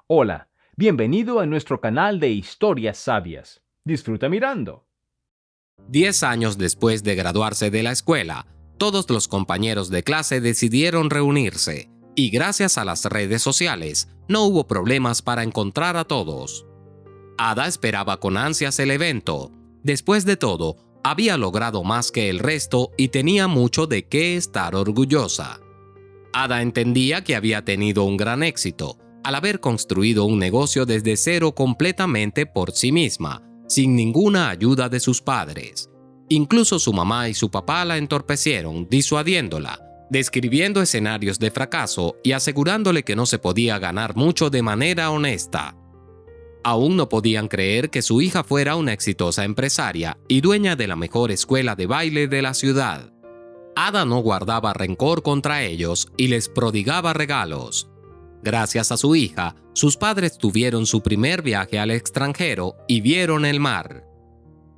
Hola, bienvenido a nuestro canal de historias sabias. Disfruta mirando. 10 años después de graduarse de la escuela, todos los compañeros de clase decidieron reunirse, y gracias a las redes sociales, no hubo problemas para encontrar a todos. Ada esperaba con ansias el evento. Después de todo, había logrado más que el resto y tenía mucho de qué estar orgullosa. Ada entendía que había tenido un gran éxito, al haber construido un negocio desde cero completamente por sí misma, sin ninguna ayuda de sus padres. Incluso su mamá y su papá la entorpecieron, disuadiéndola, describiendo escenarios de fracaso y asegurándole que no se podía ganar mucho de manera honesta. Aún no podían creer que su hija fuera una exitosa empresaria y dueña de la mejor escuela de baile de la ciudad. Ada no guardaba rencor contra ellos y les prodigaba regalos. Gracias a su hija, sus padres tuvieron su primer viaje al extranjero y vieron el mar.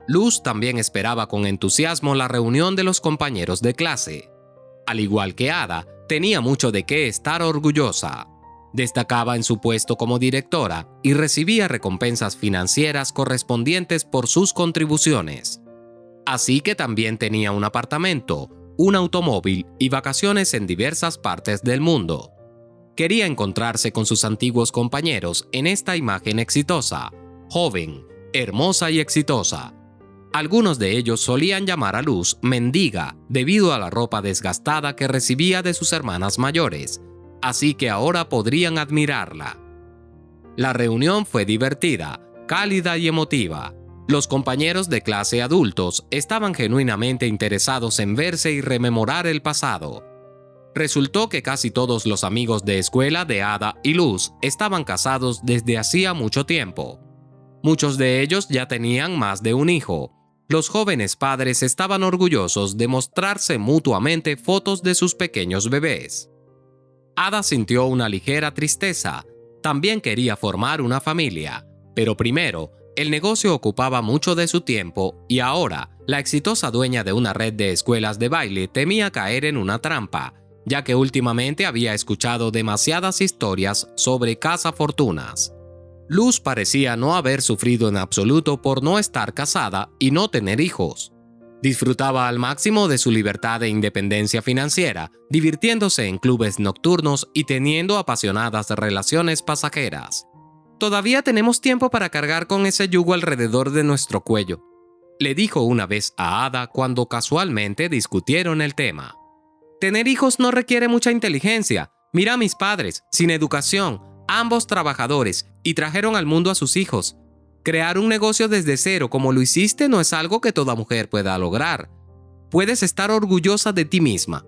Luz también esperaba con entusiasmo la reunión de los compañeros de clase. Al igual que Ada, tenía mucho de qué estar orgullosa. Destacaba en su puesto como directora y recibía recompensas financieras correspondientes por sus contribuciones. Así que también tenía un apartamento, un automóvil y vacaciones en diversas partes del mundo. Quería encontrarse con sus antiguos compañeros en esta imagen exitosa, joven, hermosa y exitosa. Algunos de ellos solían llamar a Luz mendiga debido a la ropa desgastada que recibía de sus hermanas mayores, así que ahora podrían admirarla. La reunión fue divertida, cálida y emotiva. Los compañeros de clase adultos estaban genuinamente interesados en verse y rememorar el pasado. Resultó que casi todos los amigos de escuela de Ada y Luz estaban casados desde hacía mucho tiempo. Muchos de ellos ya tenían más de un hijo. Los jóvenes padres estaban orgullosos de mostrarse mutuamente fotos de sus pequeños bebés. Ada sintió una ligera tristeza. También quería formar una familia, pero primero, el negocio ocupaba mucho de su tiempo y ahora, la exitosa dueña de una red de escuelas de baile temía caer en una trampa, ya que últimamente había escuchado demasiadas historias sobre cazafortunas. Luz parecía no haber sufrido en absoluto por no estar casada y no tener hijos. Disfrutaba al máximo de su libertad e independencia financiera, divirtiéndose en clubes nocturnos y teniendo apasionadas relaciones pasajeras. «Todavía tenemos tiempo para cargar con ese yugo alrededor de nuestro cuello», le dijo una vez a Ada cuando casualmente discutieron el tema. «Tener hijos no requiere mucha inteligencia. Mira a mis padres, sin educación, ambos trabajadores, y trajeron al mundo a sus hijos. Crear un negocio desde cero como lo hiciste no es algo que toda mujer pueda lograr. Puedes estar orgullosa de ti misma».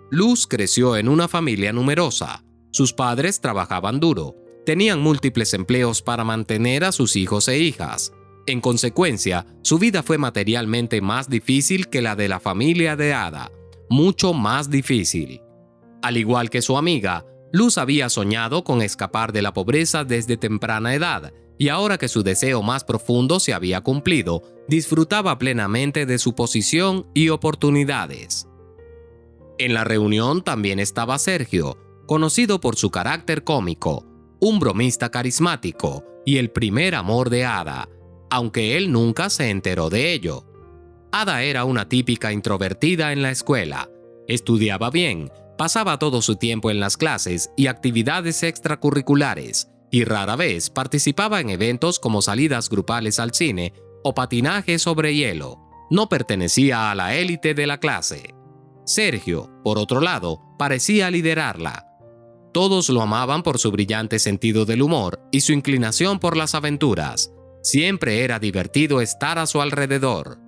Luz creció en una familia numerosa. Sus padres trabajaban duro. Tenían múltiples empleos para mantener a sus hijos e hijas. En consecuencia, su vida fue materialmente más difícil que la de la familia de Ada. Mucho más difícil. Al igual que su amiga, Luz había soñado con escapar de la pobreza desde temprana edad, y ahora que su deseo más profundo se había cumplido, disfrutaba plenamente de su posición y oportunidades. En la reunión también estaba Sergio, conocido por su carácter cómico, un bromista carismático y el primer amor de Ada, aunque él nunca se enteró de ello. Ada era una típica introvertida en la escuela. Estudiaba bien, pasaba todo su tiempo en las clases y actividades extracurriculares, y rara vez participaba en eventos como salidas grupales al cine o patinaje sobre hielo. No pertenecía a la élite de la clase. Sergio, por otro lado, parecía liderarla. Todos lo amaban por su brillante sentido del humor y su inclinación por las aventuras. Siempre era divertido estar a su alrededor.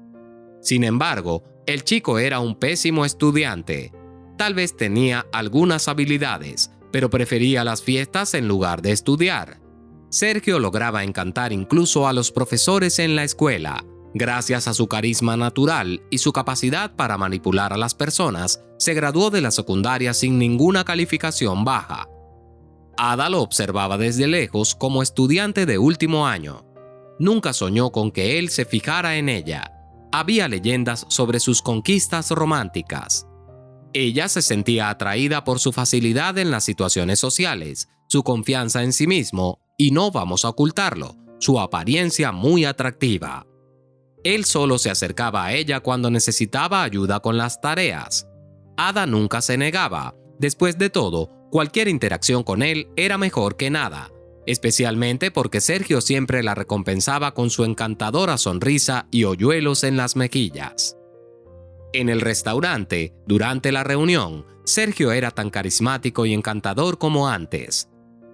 Sin embargo, el chico era un pésimo estudiante. Tal vez tenía algunas habilidades, pero prefería las fiestas en lugar de estudiar. Sergio lograba encantar incluso a los profesores en la escuela. Gracias a su carisma natural y su capacidad para manipular a las personas, se graduó de la secundaria sin ninguna calificación baja. Ada lo observaba desde lejos como estudiante de último año. Nunca soñó con que él se fijara en ella. Había leyendas sobre sus conquistas románticas. Ella se sentía atraída por su facilidad en las situaciones sociales, su confianza en sí mismo y no vamos a ocultarlo, su apariencia muy atractiva. Él solo se acercaba a ella cuando necesitaba ayuda con las tareas. Ada nunca se negaba. Después de todo, cualquier interacción con él era mejor que nada, especialmente porque Sergio siempre la recompensaba con su encantadora sonrisa y hoyuelos en las mejillas. En el restaurante, durante la reunión, Sergio era tan carismático y encantador como antes.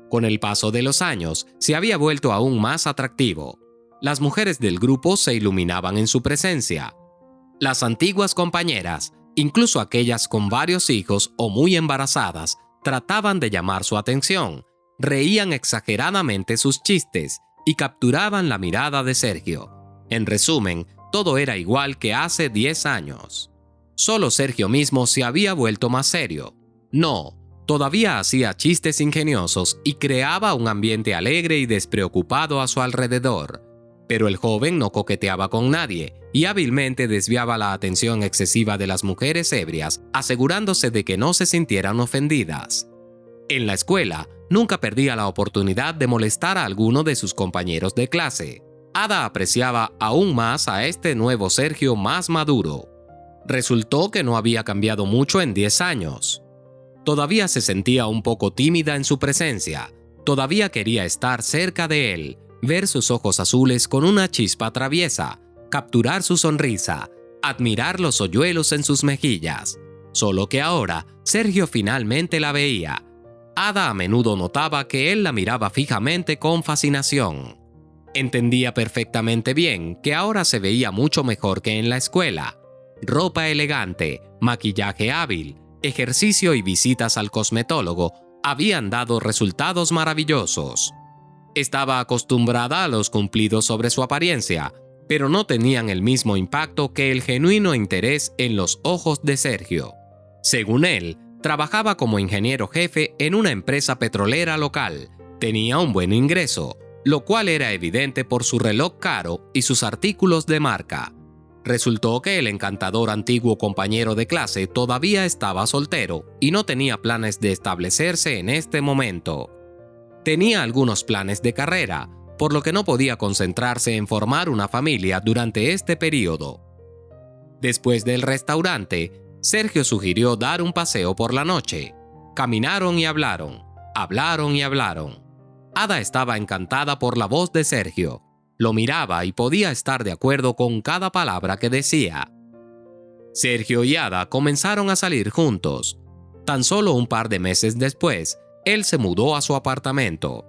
Con el paso de los años, se había vuelto aún más atractivo. Las mujeres del grupo se iluminaban en su presencia. Las antiguas compañeras, incluso aquellas con varios hijos o muy embarazadas, trataban de llamar su atención, reían exageradamente sus chistes y capturaban la mirada de Sergio. En resumen, todo era igual que hace 10 años. Solo Sergio mismo se había vuelto más serio. No, todavía hacía chistes ingeniosos y creaba un ambiente alegre y despreocupado a su alrededor. Pero el joven no coqueteaba con nadie y hábilmente desviaba la atención excesiva de las mujeres ebrias, asegurándose de que no se sintieran ofendidas. En la escuela, nunca perdía la oportunidad de molestar a alguno de sus compañeros de clase. Ada apreciaba aún más a este nuevo Sergio más maduro. Resultó que no había cambiado mucho en 10 años. Todavía se sentía un poco tímida en su presencia. Todavía quería estar cerca de él, ver sus ojos azules con una chispa traviesa, capturar su sonrisa, admirar los hoyuelos en sus mejillas. Solo que ahora, Sergio finalmente la veía. Ada a menudo notaba que él la miraba fijamente con fascinación. Entendía perfectamente bien que ahora se veía mucho mejor que en la escuela. Ropa elegante, maquillaje hábil, ejercicio y visitas al cosmetólogo habían dado resultados maravillosos. Estaba acostumbrada a los cumplidos sobre su apariencia, pero no tenían el mismo impacto que el genuino interés en los ojos de Sergio. Según él, trabajaba como ingeniero jefe en una empresa petrolera local. Tenía un buen ingreso, lo cual era evidente por su reloj caro y sus artículos de marca. Resultó que el encantador antiguo compañero de clase todavía estaba soltero y no tenía planes de establecerse en este momento. Tenía algunos planes de carrera, por lo que no podía concentrarse en formar una familia durante este periodo. Después del restaurante, Sergio sugirió dar un paseo por la noche. Caminaron y hablaron, hablaron y hablaron. Ada estaba encantada por la voz de Sergio. Lo miraba y podía estar de acuerdo con cada palabra que decía. Sergio y Ada comenzaron a salir juntos. Tan solo un par de meses después, él se mudó a su apartamento.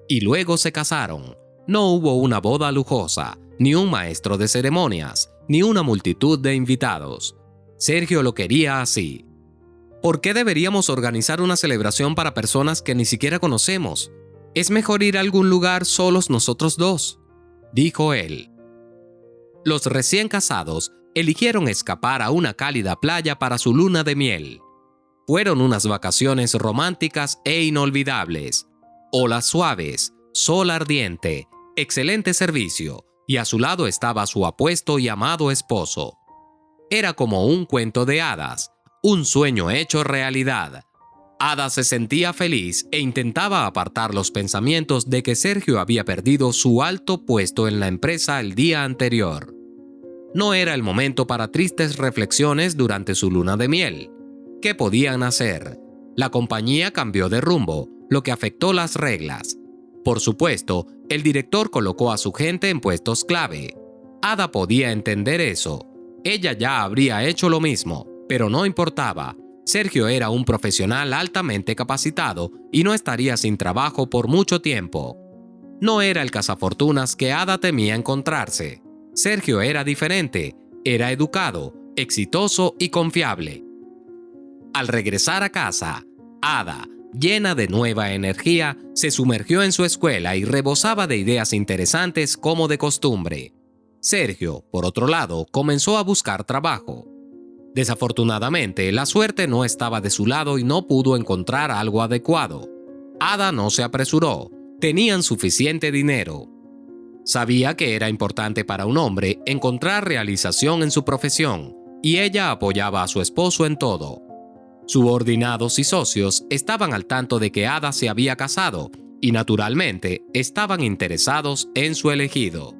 Y luego se casaron. No hubo una boda lujosa, ni un maestro de ceremonias, ni una multitud de invitados. Sergio lo quería así. ¿Por qué deberíamos organizar una celebración para personas que ni siquiera conocemos? Es mejor ir a algún lugar solos nosotros dos, dijo él. Los recién casados eligieron escapar a una cálida playa para su luna de miel. Fueron unas vacaciones románticas e inolvidables. Olas suaves, sol ardiente, excelente servicio, y a su lado estaba su apuesto y amado esposo. Era como un cuento de hadas, un sueño hecho realidad. Ada se sentía feliz e intentaba apartar los pensamientos de que Sergio había perdido su alto puesto en la empresa el día anterior. No era el momento para tristes reflexiones durante su luna de miel. ¿Qué podían hacer? La compañía cambió de rumbo, lo que afectó las reglas. Por supuesto, el director colocó a su gente en puestos clave. Ada podía entender eso. Ella ya habría hecho lo mismo, pero no importaba. Sergio era un profesional altamente capacitado y no estaría sin trabajo por mucho tiempo. No era el cazafortunas que Ada temía encontrarse. Sergio era diferente, era educado, exitoso y confiable. Al regresar a casa, Ada, llena de nueva energía, se sumergió en su escuela y rebosaba de ideas interesantes como de costumbre. Sergio, por otro lado, comenzó a buscar trabajo. Desafortunadamente, la suerte no estaba de su lado y no pudo encontrar algo adecuado. Ada no se apresuró, tenían suficiente dinero. Sabía que era importante para un hombre encontrar realización en su profesión, y ella apoyaba a su esposo en todo. Subordinados y socios estaban al tanto de que Ada se había casado, y naturalmente estaban interesados en su elegido.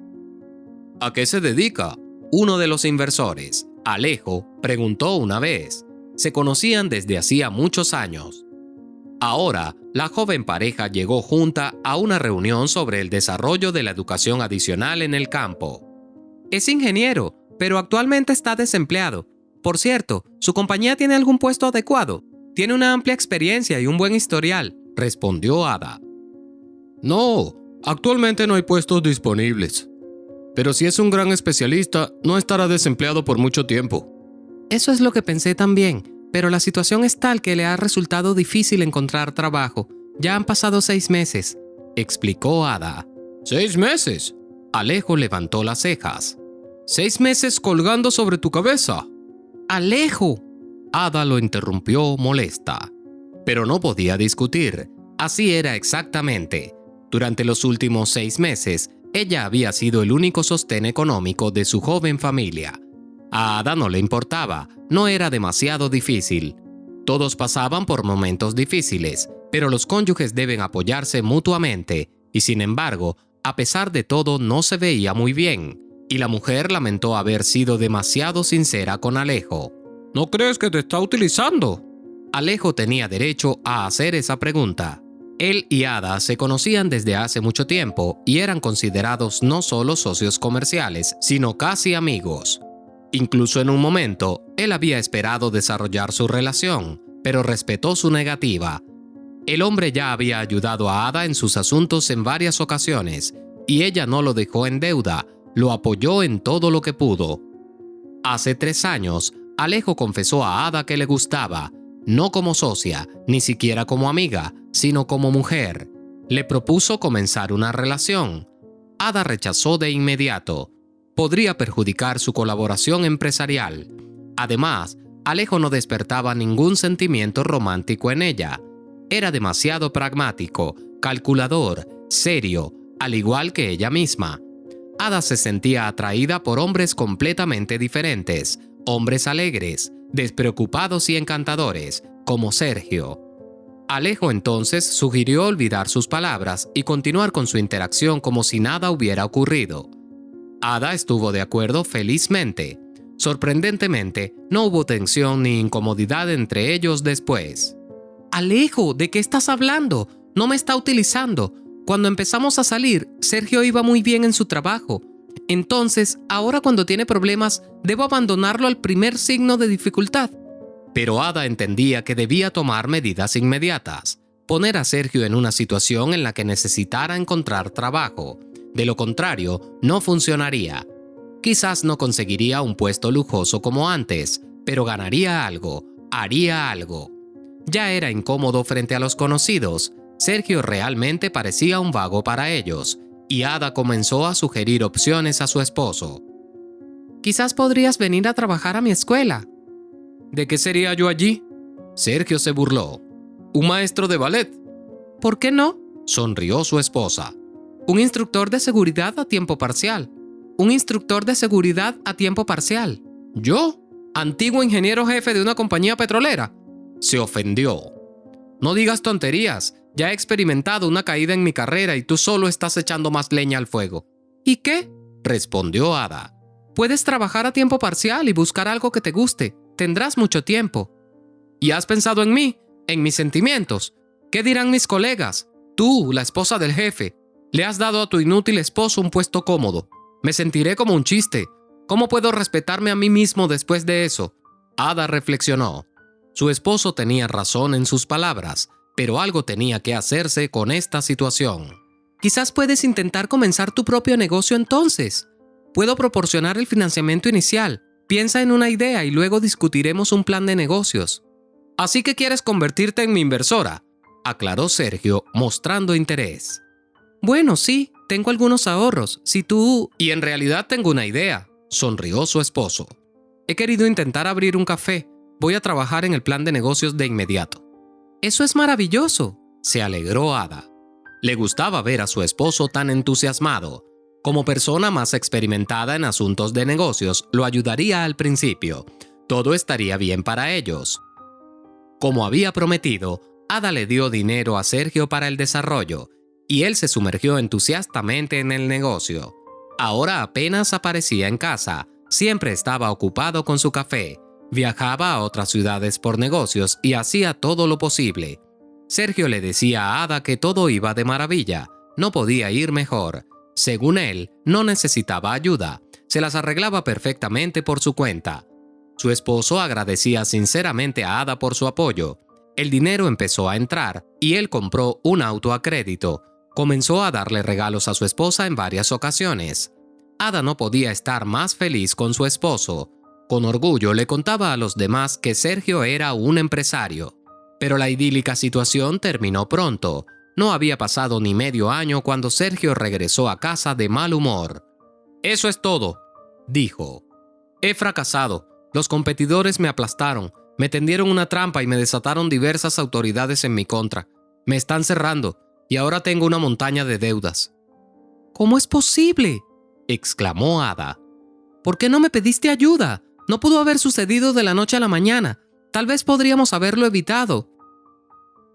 ¿A qué se dedica? Uno de los inversores, Alejo, preguntó una vez. Se conocían desde hacía muchos años. Ahora, la joven pareja llegó junta a una reunión sobre el desarrollo de la educación adicional en el campo. Es ingeniero, pero actualmente está desempleado. Por cierto, ¿su compañía tiene algún puesto adecuado? Tiene una amplia experiencia y un buen historial, respondió Ada. No, actualmente no hay puestos disponibles. Pero si es un gran especialista, no estará desempleado por mucho tiempo. Eso es lo que pensé también, pero la situación es tal que le ha resultado difícil encontrar trabajo. Ya han pasado 6 meses, explicó Ada. ¿6 meses? Alejo levantó las cejas. ¿6 meses colgando sobre tu cabeza? ¡Alejo! Ada lo interrumpió molesta. Pero no podía discutir. Así era exactamente. Durante los últimos 6 meses, ella había sido el único sostén económico de su joven familia. A Ada no le importaba, no era demasiado difícil. Todos pasaban por momentos difíciles, pero los cónyuges deben apoyarse mutuamente, y sin embargo, a pesar de todo no se veía muy bien, y la mujer lamentó haber sido demasiado sincera con Alejo. ¿No crees que te está utilizando? Alejo tenía derecho a hacer esa pregunta. Él y Ada se conocían desde hace mucho tiempo y eran considerados no solo socios comerciales, sino casi amigos. Incluso en un momento, él había esperado desarrollar su relación, pero respetó su negativa. El hombre ya había ayudado a Ada en sus asuntos en varias ocasiones, y ella no lo dejó en deuda, lo apoyó en todo lo que pudo. Hace 3 años, Alejo confesó a Ada que le gustaba, no como socia, ni siquiera como amiga, sino como mujer. Le propuso comenzar una relación. Ada rechazó de inmediato. Podría perjudicar su colaboración empresarial. Además, Alejo no despertaba ningún sentimiento romántico en ella. Era demasiado pragmático, calculador, serio, al igual que ella misma. Ada se sentía atraída por hombres completamente diferentes, hombres alegres, despreocupados y encantadores, como Sergio. Alejo entonces sugirió olvidar sus palabras y continuar con su interacción como si nada hubiera ocurrido. Ada estuvo de acuerdo felizmente. Sorprendentemente, no hubo tensión ni incomodidad entre ellos después. Alejo, ¿de qué estás hablando? No me está utilizando. Cuando empezamos a salir, Sergio iba muy bien en su trabajo. Entonces, ahora cuando tiene problemas, debo abandonarlo al primer signo de dificultad. Pero Ada entendía que debía tomar medidas inmediatas, poner a Sergio en una situación en la que necesitara encontrar trabajo. De lo contrario, no funcionaría. Quizás no conseguiría un puesto lujoso como antes, pero ganaría algo, haría algo. Ya era incómodo frente a los conocidos. Sergio realmente parecía un vago para ellos, y Ada comenzó a sugerir opciones a su esposo. Quizás podrías venir a trabajar a mi escuela. ¿De qué sería yo allí? Sergio se burló. ¿Un maestro de ballet? ¿Por qué no? Sonrió su esposa. Un instructor de seguridad a tiempo parcial. Un instructor de seguridad a tiempo parcial. ¿Yo? ¿Antiguo ingeniero jefe de una compañía petrolera? Se ofendió. No digas tonterías. Ya he experimentado una caída en mi carrera y tú solo estás echando más leña al fuego. ¿Y qué? Respondió Ada. Puedes trabajar a tiempo parcial y buscar algo que te guste. Tendrás mucho tiempo. ¿Y has pensado en mí? ¿En mis sentimientos? ¿Qué dirán mis colegas? Tú, la esposa del jefe, le has dado a tu inútil esposo un puesto cómodo. Me sentiré como un chiste. ¿Cómo puedo respetarme a mí mismo después de eso? Ada reflexionó. Su esposo tenía razón en sus palabras, pero algo tenía que hacerse con esta situación. Quizás puedes intentar comenzar tu propio negocio entonces. Puedo proporcionar el financiamiento inicial. Piensa en una idea y luego discutiremos un plan de negocios. Así que quieres convertirte en mi inversora, aclaró Sergio, mostrando interés. Bueno, sí, tengo algunos ahorros. Si tú... Y en realidad tengo una idea, sonrió su esposo. He querido intentar abrir un café. Voy a trabajar en el plan de negocios de inmediato. Eso es maravilloso, se alegró Ada. Le gustaba ver a su esposo tan entusiasmado. Como persona más experimentada en asuntos de negocios, lo ayudaría al principio. Todo estaría bien para ellos. Como había prometido, Ada le dio dinero a Sergio para el desarrollo, y él se sumergió entusiastamente en el negocio. Ahora apenas aparecía en casa, siempre estaba ocupado con su café, viajaba a otras ciudades por negocios y hacía todo lo posible. Sergio le decía a Ada que todo iba de maravilla, no podía ir mejor. Según él, no necesitaba ayuda, se las arreglaba perfectamente por su cuenta. Su esposo agradecía sinceramente a Ada por su apoyo. El dinero empezó a entrar y él compró un auto a crédito. Comenzó a darle regalos a su esposa en varias ocasiones. Ada no podía estar más feliz con su esposo. Con orgullo le contaba a los demás que Sergio era un empresario. Pero la idílica situación terminó pronto. No había pasado ni medio año cuando Sergio regresó a casa de mal humor. «Eso es todo», dijo. «He fracasado. Los competidores me aplastaron, me tendieron una trampa y me desataron diversas autoridades en mi contra. Me están cerrando y ahora tengo una montaña de deudas». «¿Cómo es posible?», exclamó Ada. «¿Por qué no me pediste ayuda? No pudo haber sucedido de la noche a la mañana. Tal vez podríamos haberlo evitado».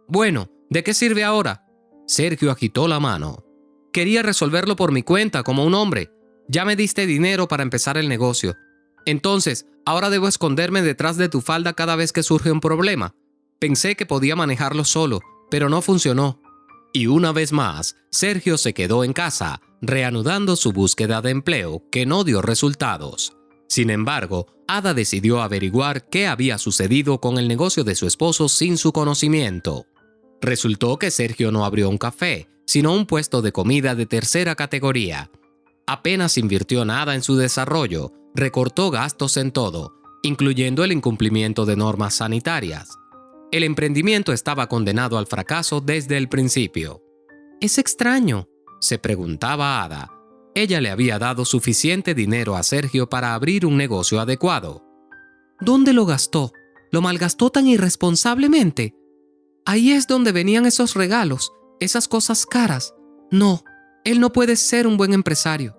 «Bueno, ¿de qué sirve ahora?», Sergio agitó la mano. «Quería resolverlo por mi cuenta como un hombre. Ya me diste dinero para empezar el negocio. Entonces, ¿ahora debo esconderme detrás de tu falda cada vez que surge un problema? Pensé que podía manejarlo solo, pero no funcionó». Y una vez más, Sergio se quedó en casa, reanudando su búsqueda de empleo, que no dio resultados. Sin embargo, Ada decidió averiguar qué había sucedido con el negocio de su esposo sin su conocimiento. Resultó que Sergio no abrió un café, sino un puesto de comida de tercera categoría. Apenas invirtió nada en su desarrollo, recortó gastos en todo, incluyendo el incumplimiento de normas sanitarias. El emprendimiento estaba condenado al fracaso desde el principio. «Es extraño», se preguntaba Ada. Ella le había dado suficiente dinero a Sergio para abrir un negocio adecuado. ¿Dónde lo gastó? ¿Lo malgastó tan irresponsablemente? Ahí es donde venían esos regalos, esas cosas caras. No, él no puede ser un buen empresario».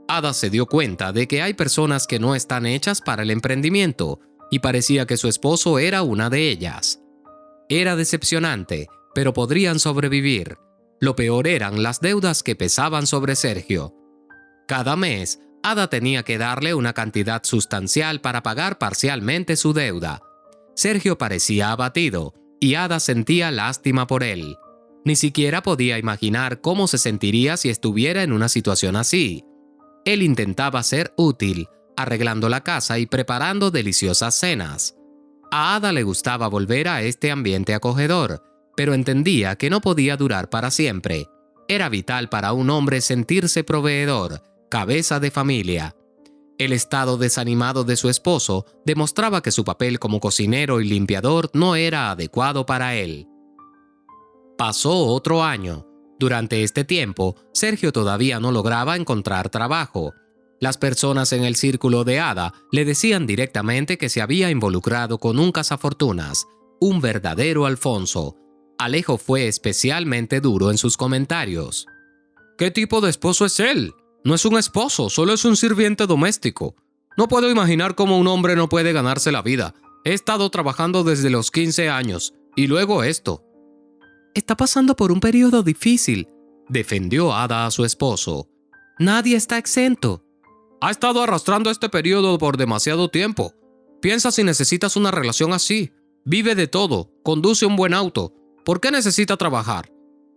Ada se dio cuenta de que hay personas que no están hechas para el emprendimiento, y parecía que su esposo era una de ellas. Era decepcionante, pero podrían sobrevivir. Lo peor eran las deudas que pesaban sobre Sergio. Cada mes, Ada tenía que darle una cantidad sustancial para pagar parcialmente su deuda. Sergio parecía abatido, y Ada sentía lástima por él. Ni siquiera podía imaginar cómo se sentiría si estuviera en una situación así. Él intentaba ser útil, arreglando la casa y preparando deliciosas cenas. A Ada le gustaba volver a este ambiente acogedor, pero entendía que no podía durar para siempre. Era vital para un hombre sentirse proveedor, cabeza de familia. El estado desanimado de su esposo demostraba que su papel como cocinero y limpiador no era adecuado para él. Pasó otro año. Durante este tiempo, Sergio todavía no lograba encontrar trabajo. Las personas en el círculo de Ada le decían directamente que se había involucrado con un cazafortunas, un verdadero Alfonso. Alejo fue especialmente duro en sus comentarios. «¿Qué tipo de esposo es él? No es un esposo, solo es un sirviente doméstico. No puedo imaginar cómo un hombre no puede ganarse la vida. He estado trabajando desde los 15 años, y luego esto». «Está pasando por un periodo difícil», defendió Ada a su esposo. «Nadie está exento». «Ha estado arrastrando este periodo por demasiado tiempo. Piensa si necesitas una relación así. Vive de todo, conduce un buen auto. ¿Por qué necesita trabajar?»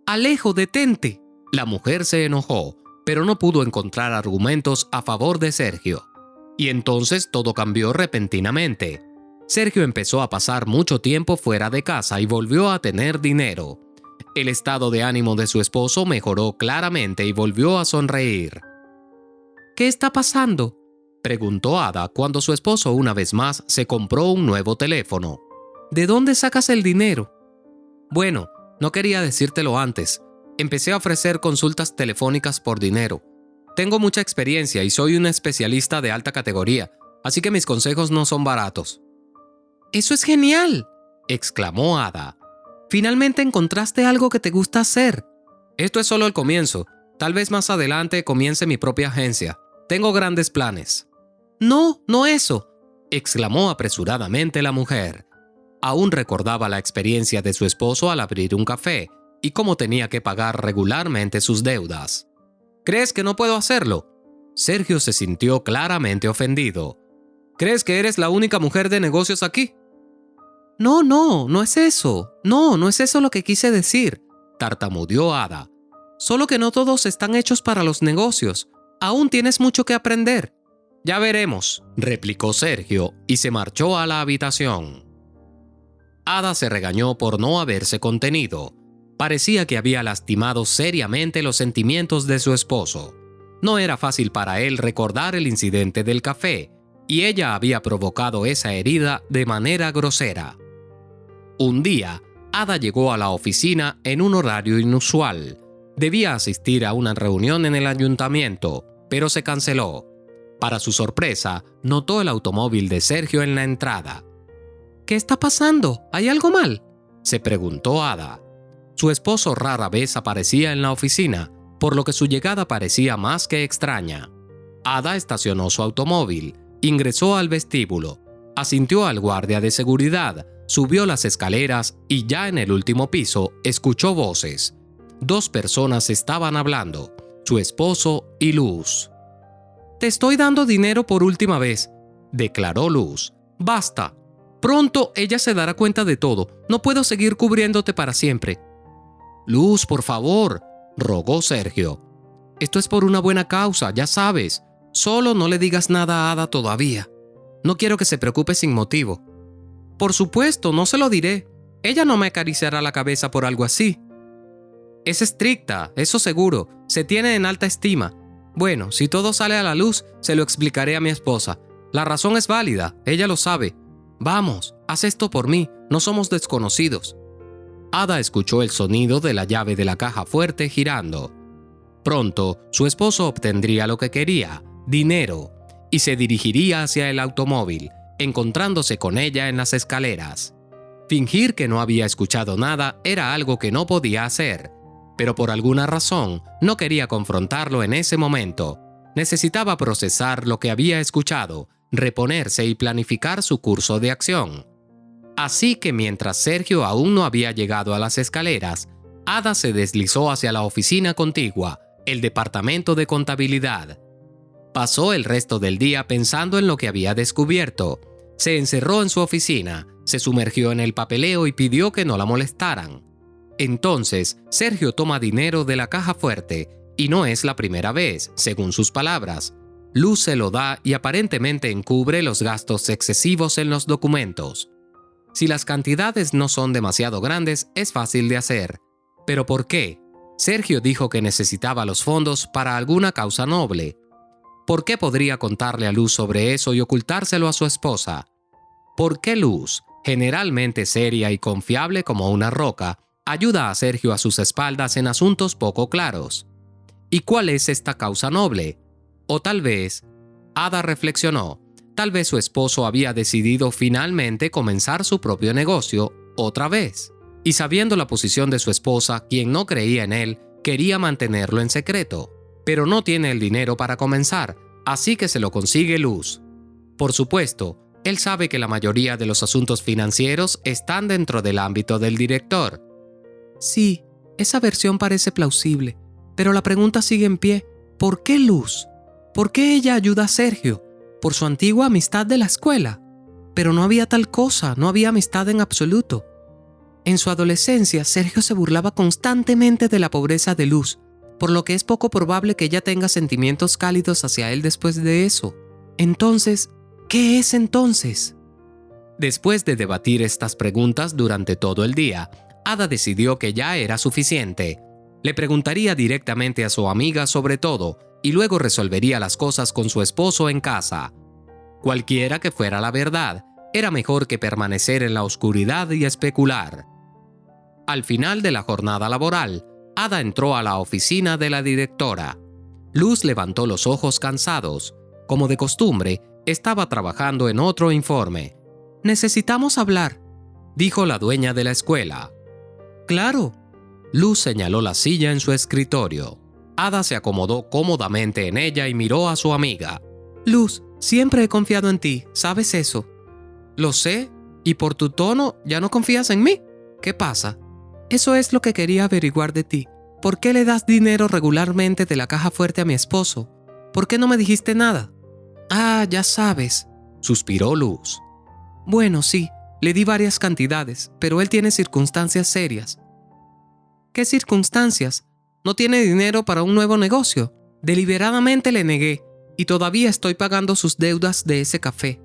«Alejo, detente». La mujer se enojó, pero no pudo encontrar argumentos a favor de Sergio. Y entonces todo cambió repentinamente. Sergio empezó a pasar mucho tiempo fuera de casa y volvió a tener dinero. El estado de ánimo de su esposo mejoró claramente y volvió a sonreír. «¿Qué está pasando?», preguntó Ada cuando su esposo una vez más se compró un nuevo teléfono. «¿De dónde sacas el dinero?». «Bueno, no quería decírtelo antes. Empecé a ofrecer consultas telefónicas por dinero. Tengo mucha experiencia y soy un especialista de alta categoría, así que mis consejos no son baratos». «¡Eso es genial!», exclamó Ada. «Finalmente encontraste algo que te gusta hacer». «Esto es solo el comienzo. Tal vez más adelante comience mi propia agencia. Tengo grandes planes». «No, no eso», exclamó apresuradamente la mujer. Aún recordaba la experiencia de su esposo al abrir un café. y cómo tenía que pagar regularmente sus deudas. ¿Crees que no puedo hacerlo? Sergio se sintió claramente ofendido. ¿Crees que eres la única mujer de negocios aquí? No es eso. No es eso lo que quise decir, tartamudeó Ada. Solo que no todos están hechos para los negocios. Aún tienes mucho que aprender. Ya veremos, replicó Sergio y se marchó a la habitación. Ada se regañó por no haberse contenido. Parecía que había lastimado seriamente los sentimientos de su esposo. No era fácil para él recordar el incidente del café, y ella había provocado esa herida de manera grosera. Un día, Ada llegó a la oficina en un horario inusual. Debía asistir a una reunión en el ayuntamiento, pero se canceló. Para su sorpresa, notó el automóvil de Sergio en la entrada. ¿Qué está pasando? ¿Hay algo mal?, se preguntó Ada. Su esposo rara vez aparecía en la oficina, por lo que su llegada parecía más que extraña. Ada estacionó su automóvil, ingresó al vestíbulo, asintió al guardia de seguridad, subió las escaleras y ya en el último piso escuchó voces. 2 personas estaban hablando, su esposo y Luz. «Te estoy dando dinero por última vez», declaró Luz. «Basta. Pronto ella se dará cuenta de todo. No puedo seguir cubriéndote para siempre». «Luz, por favor», rogó Sergio. «Esto es por una buena causa, ya sabes. Solo no le digas nada a Ada todavía. No quiero que se preocupe sin motivo». «Por supuesto, no se lo diré. Ella no me acariciará la cabeza por algo así». «Es estricta, eso seguro. Se tiene en alta estima. Bueno, si todo sale a la luz, se lo explicaré a mi esposa. La razón es válida, ella lo sabe. Vamos, haz esto por mí, no somos desconocidos». Ada escuchó el sonido de la llave de la caja fuerte girando. Pronto, su esposo obtendría lo que quería, dinero, y se dirigiría hacia el automóvil, encontrándose con ella en las escaleras. Fingir que no había escuchado nada era algo que no podía hacer, pero por alguna razón no quería confrontarlo en ese momento. Necesitaba procesar lo que había escuchado, reponerse y planificar su curso de acción. Así que mientras Sergio aún no había llegado a las escaleras, Ada se deslizó hacia la oficina contigua, el departamento de contabilidad. Pasó el resto del día pensando en lo que había descubierto. Se encerró en su oficina, se sumergió en el papeleo y pidió que no la molestaran. Entonces, Sergio toma dinero de la caja fuerte, y no es la primera vez, según sus palabras. Luz se lo da y aparentemente encubre los gastos excesivos en los documentos. Si las cantidades no son demasiado grandes, es fácil de hacer. ¿Pero por qué? Sergio dijo que necesitaba los fondos para alguna causa noble. ¿Por qué podría contarle a Luz sobre eso y ocultárselo a su esposa? ¿Por qué Luz, generalmente seria y confiable como una roca, ayuda a Sergio a sus espaldas en asuntos poco claros? ¿Y cuál es esta causa noble? O tal vez, Ada reflexionó, tal vez su esposo había decidido finalmente comenzar su propio negocio otra vez. Y sabiendo la posición de su esposa, quien no creía en él, quería mantenerlo en secreto. Pero no tiene el dinero para comenzar, así que se lo consigue Luz. Por supuesto, él sabe que la mayoría de los asuntos financieros están dentro del ámbito del director. Sí, esa versión parece plausible, pero la pregunta sigue en pie. ¿Por qué Luz? ¿Por qué ella ayuda a Sergio? ¿Por su antigua amistad de la escuela? Pero no había tal cosa, no había amistad en absoluto. En su adolescencia, Sergio se burlaba constantemente de la pobreza de Luz, por lo que es poco probable que ella tenga sentimientos cálidos hacia él después de eso. Entonces, ¿qué es entonces? Después de debatir estas preguntas durante todo el día, Ada decidió que ya era suficiente. Le preguntaría directamente a su amiga sobre todo, y luego resolvería las cosas con su esposo en casa. Cualquiera que fuera la verdad, era mejor que permanecer en la oscuridad y especular. Al final de la jornada laboral, Ada entró a la oficina de la directora. Luz levantó los ojos cansados. Como de costumbre, estaba trabajando en otro informe. «Necesitamos hablar», dijo la dueña de la escuela. «Claro». Luz señaló la silla en su escritorio. Ada se acomodó cómodamente en ella y miró a su amiga. «Luz, siempre he confiado en ti, ¿sabes eso?» «Lo sé, y por tu tono, ¿ya no confías en mí? ¿Qué pasa?» Eso es lo que quería averiguar de ti. ¿Por qué le das dinero regularmente de la caja fuerte a mi esposo? ¿Por qué no me dijiste nada? Ah, ya sabes, suspiró Luz. Bueno, sí, le di varias cantidades, pero él tiene circunstancias serias. ¿Qué circunstancias? ¿No tiene dinero para un nuevo negocio? Deliberadamente le negué, y todavía estoy pagando sus deudas de ese café.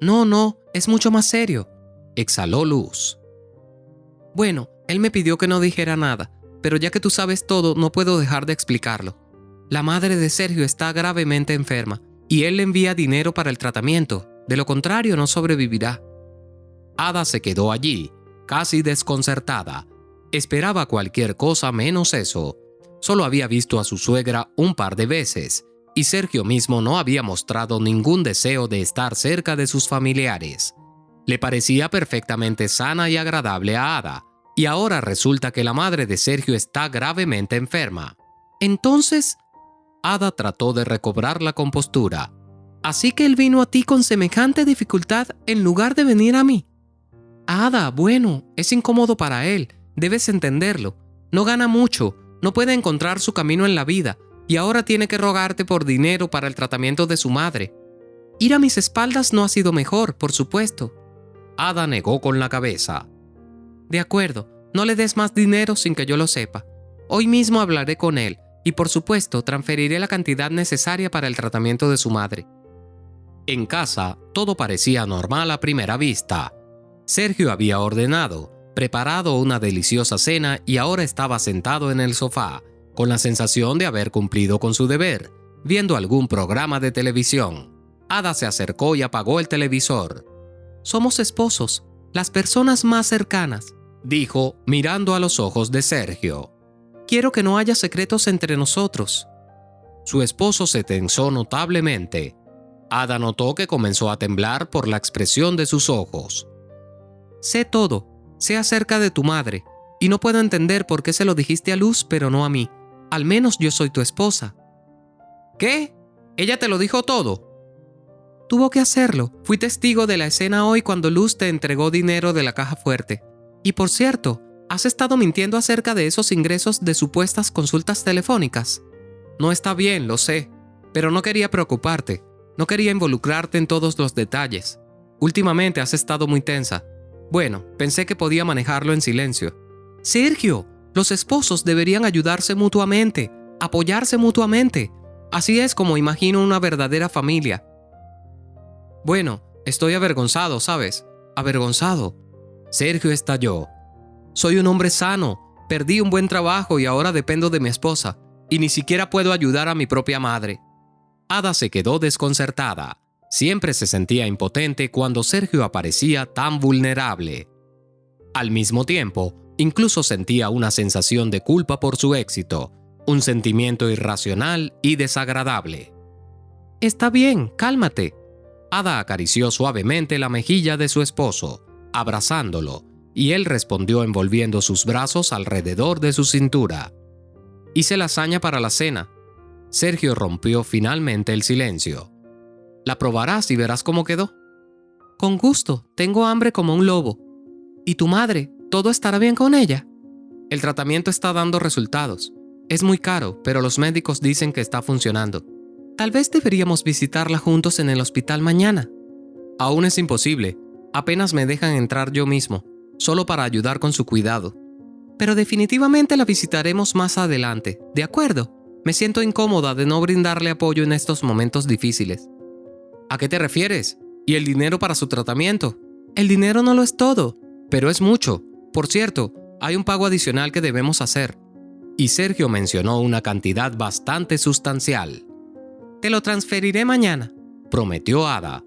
No, es mucho más serio, exhaló Luz. Bueno, él me pidió que no dijera nada, pero ya que tú sabes todo, no puedo dejar de explicarlo. La madre de Sergio está gravemente enferma, y él le envía dinero para el tratamiento. De lo contrario, no sobrevivirá. Ada se quedó allí, casi desconcertada. Esperaba cualquier cosa menos eso. Solo había visto a su suegra un par de veces, y Sergio mismo no había mostrado ningún deseo de estar cerca de sus familiares. Le parecía perfectamente sana y agradable a Ada, y ahora resulta que la madre de Sergio está gravemente enferma. Entonces, Ada trató de recobrar la compostura. Así que él vino a ti con semejante dificultad en lugar de venir a mí. Ada, bueno, es incómodo para él, debes entenderlo. No gana mucho, no puede encontrar su camino en la vida, y ahora tiene que rogarte por dinero para el tratamiento de su madre. Ir a mis espaldas no ha sido mejor, por supuesto. Ada negó con la cabeza. De acuerdo, no le des más dinero sin que yo lo sepa. Hoy mismo hablaré con él, y por supuesto transferiré la cantidad necesaria para el tratamiento de su madre. En casa, todo parecía normal a primera vista. Sergio había ordenado, preparado una deliciosa cena y ahora estaba sentado en el sofá, con la sensación de haber cumplido con su deber, viendo algún programa de televisión. Ada se acercó y apagó el televisor. Somos esposos, las personas más cercanas, dijo, mirando a los ojos de Sergio. Quiero que no haya secretos entre nosotros. Su esposo se tensó notablemente. Ada notó que comenzó a temblar por la expresión de sus ojos. Sé todo, sé acerca de tu madre, y no puedo entender por qué se lo dijiste a Luz, pero no a mí. Al menos yo soy tu esposa. ¿Qué? ¿Ella te lo dijo todo? Tuvo que hacerlo. Fui testigo de la escena hoy cuando Luz te entregó dinero de la caja fuerte. Y por cierto, has estado mintiendo acerca de esos ingresos de supuestas consultas telefónicas. No está bien, lo sé, pero no quería preocuparte. No quería involucrarte en todos los detalles. Últimamente has estado muy tensa. Bueno, pensé que podía manejarlo en silencio. Sergio, los esposos deberían ayudarse mutuamente, apoyarse mutuamente. Así es como imagino una verdadera familia. Bueno, estoy avergonzado, ¿sabes? Avergonzado. Sergio estalló. Soy un hombre sano, perdí un buen trabajo y ahora dependo de mi esposa, y ni siquiera puedo ayudar a mi propia madre. Ada se quedó desconcertada. Siempre se sentía impotente cuando Sergio aparecía tan vulnerable. Al mismo tiempo, incluso sentía una sensación de culpa por su éxito, un sentimiento irracional y desagradable. Está bien, cálmate. Ada acarició suavemente la mejilla de su esposo, abrazándolo, y él respondió envolviendo sus brazos alrededor de su cintura. Hice lasaña para la cena. Sergio rompió finalmente el silencio. La probarás y verás cómo quedó. Con gusto, tengo hambre como un lobo. ¿Y tu madre? ¿Todo estará bien con ella? El tratamiento está dando resultados. Es muy caro, pero los médicos dicen que está funcionando. Tal vez deberíamos visitarla juntos en el hospital mañana. Aún es imposible. Apenas me dejan entrar yo mismo, solo para ayudar con su cuidado. Pero definitivamente la visitaremos más adelante, ¿de acuerdo? Me siento incómoda de no brindarle apoyo en estos momentos difíciles. ¿A qué te refieres? ¿Y el dinero para su tratamiento? El dinero no lo es todo, pero es mucho. Por cierto, hay un pago adicional que debemos hacer. Y Sergio mencionó una cantidad bastante sustancial. Te lo transferiré mañana, prometió Ada.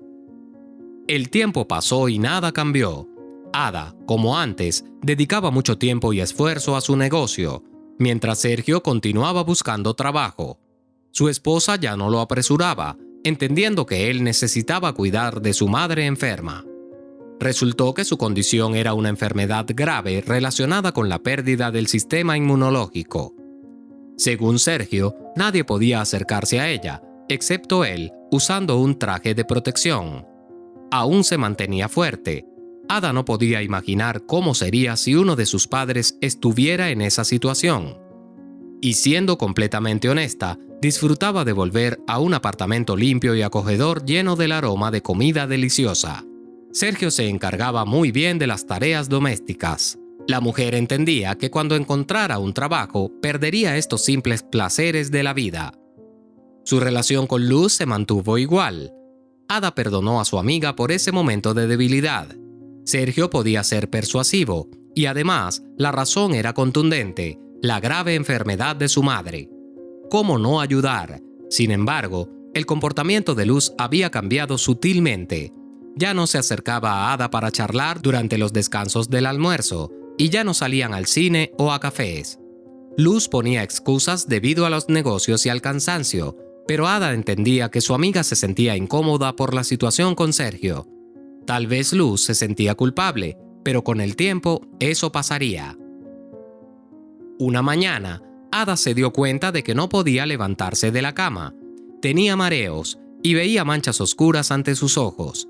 El tiempo pasó y nada cambió. Ada, como antes, dedicaba mucho tiempo y esfuerzo a su negocio, mientras Sergio continuaba buscando trabajo. Su esposa ya no lo apresuraba, entendiendo que él necesitaba cuidar de su madre enferma. Resultó que su condición era una enfermedad grave relacionada con la pérdida del sistema inmunológico. Según Sergio, nadie podía acercarse a ella, excepto él, usando un traje de protección. Aún se mantenía fuerte. Ada no podía imaginar cómo sería si uno de sus padres estuviera en esa situación. Y siendo completamente honesta, disfrutaba de volver a un apartamento limpio y acogedor lleno del aroma de comida deliciosa. Sergio se encargaba muy bien de las tareas domésticas. La mujer entendía que cuando encontrara un trabajo, perdería estos simples placeres de la vida. Su relación con Luz se mantuvo igual. Ada perdonó a su amiga por ese momento de debilidad. Sergio podía ser persuasivo, y además, la razón era contundente: la grave enfermedad de su madre. ¿Cómo no ayudar? Sin embargo, el comportamiento de Luz había cambiado sutilmente. Ya no se acercaba a Ada para charlar durante los descansos del almuerzo, y ya no salían al cine o a cafés. Luz ponía excusas debido a los negocios y al cansancio, pero Ada entendía que su amiga se sentía incómoda por la situación con Sergio. Tal vez Luz se sentía culpable, pero con el tiempo eso pasaría. Una mañana, Ada se dio cuenta de que no podía levantarse de la cama. Tenía mareos y veía manchas oscuras ante sus ojos.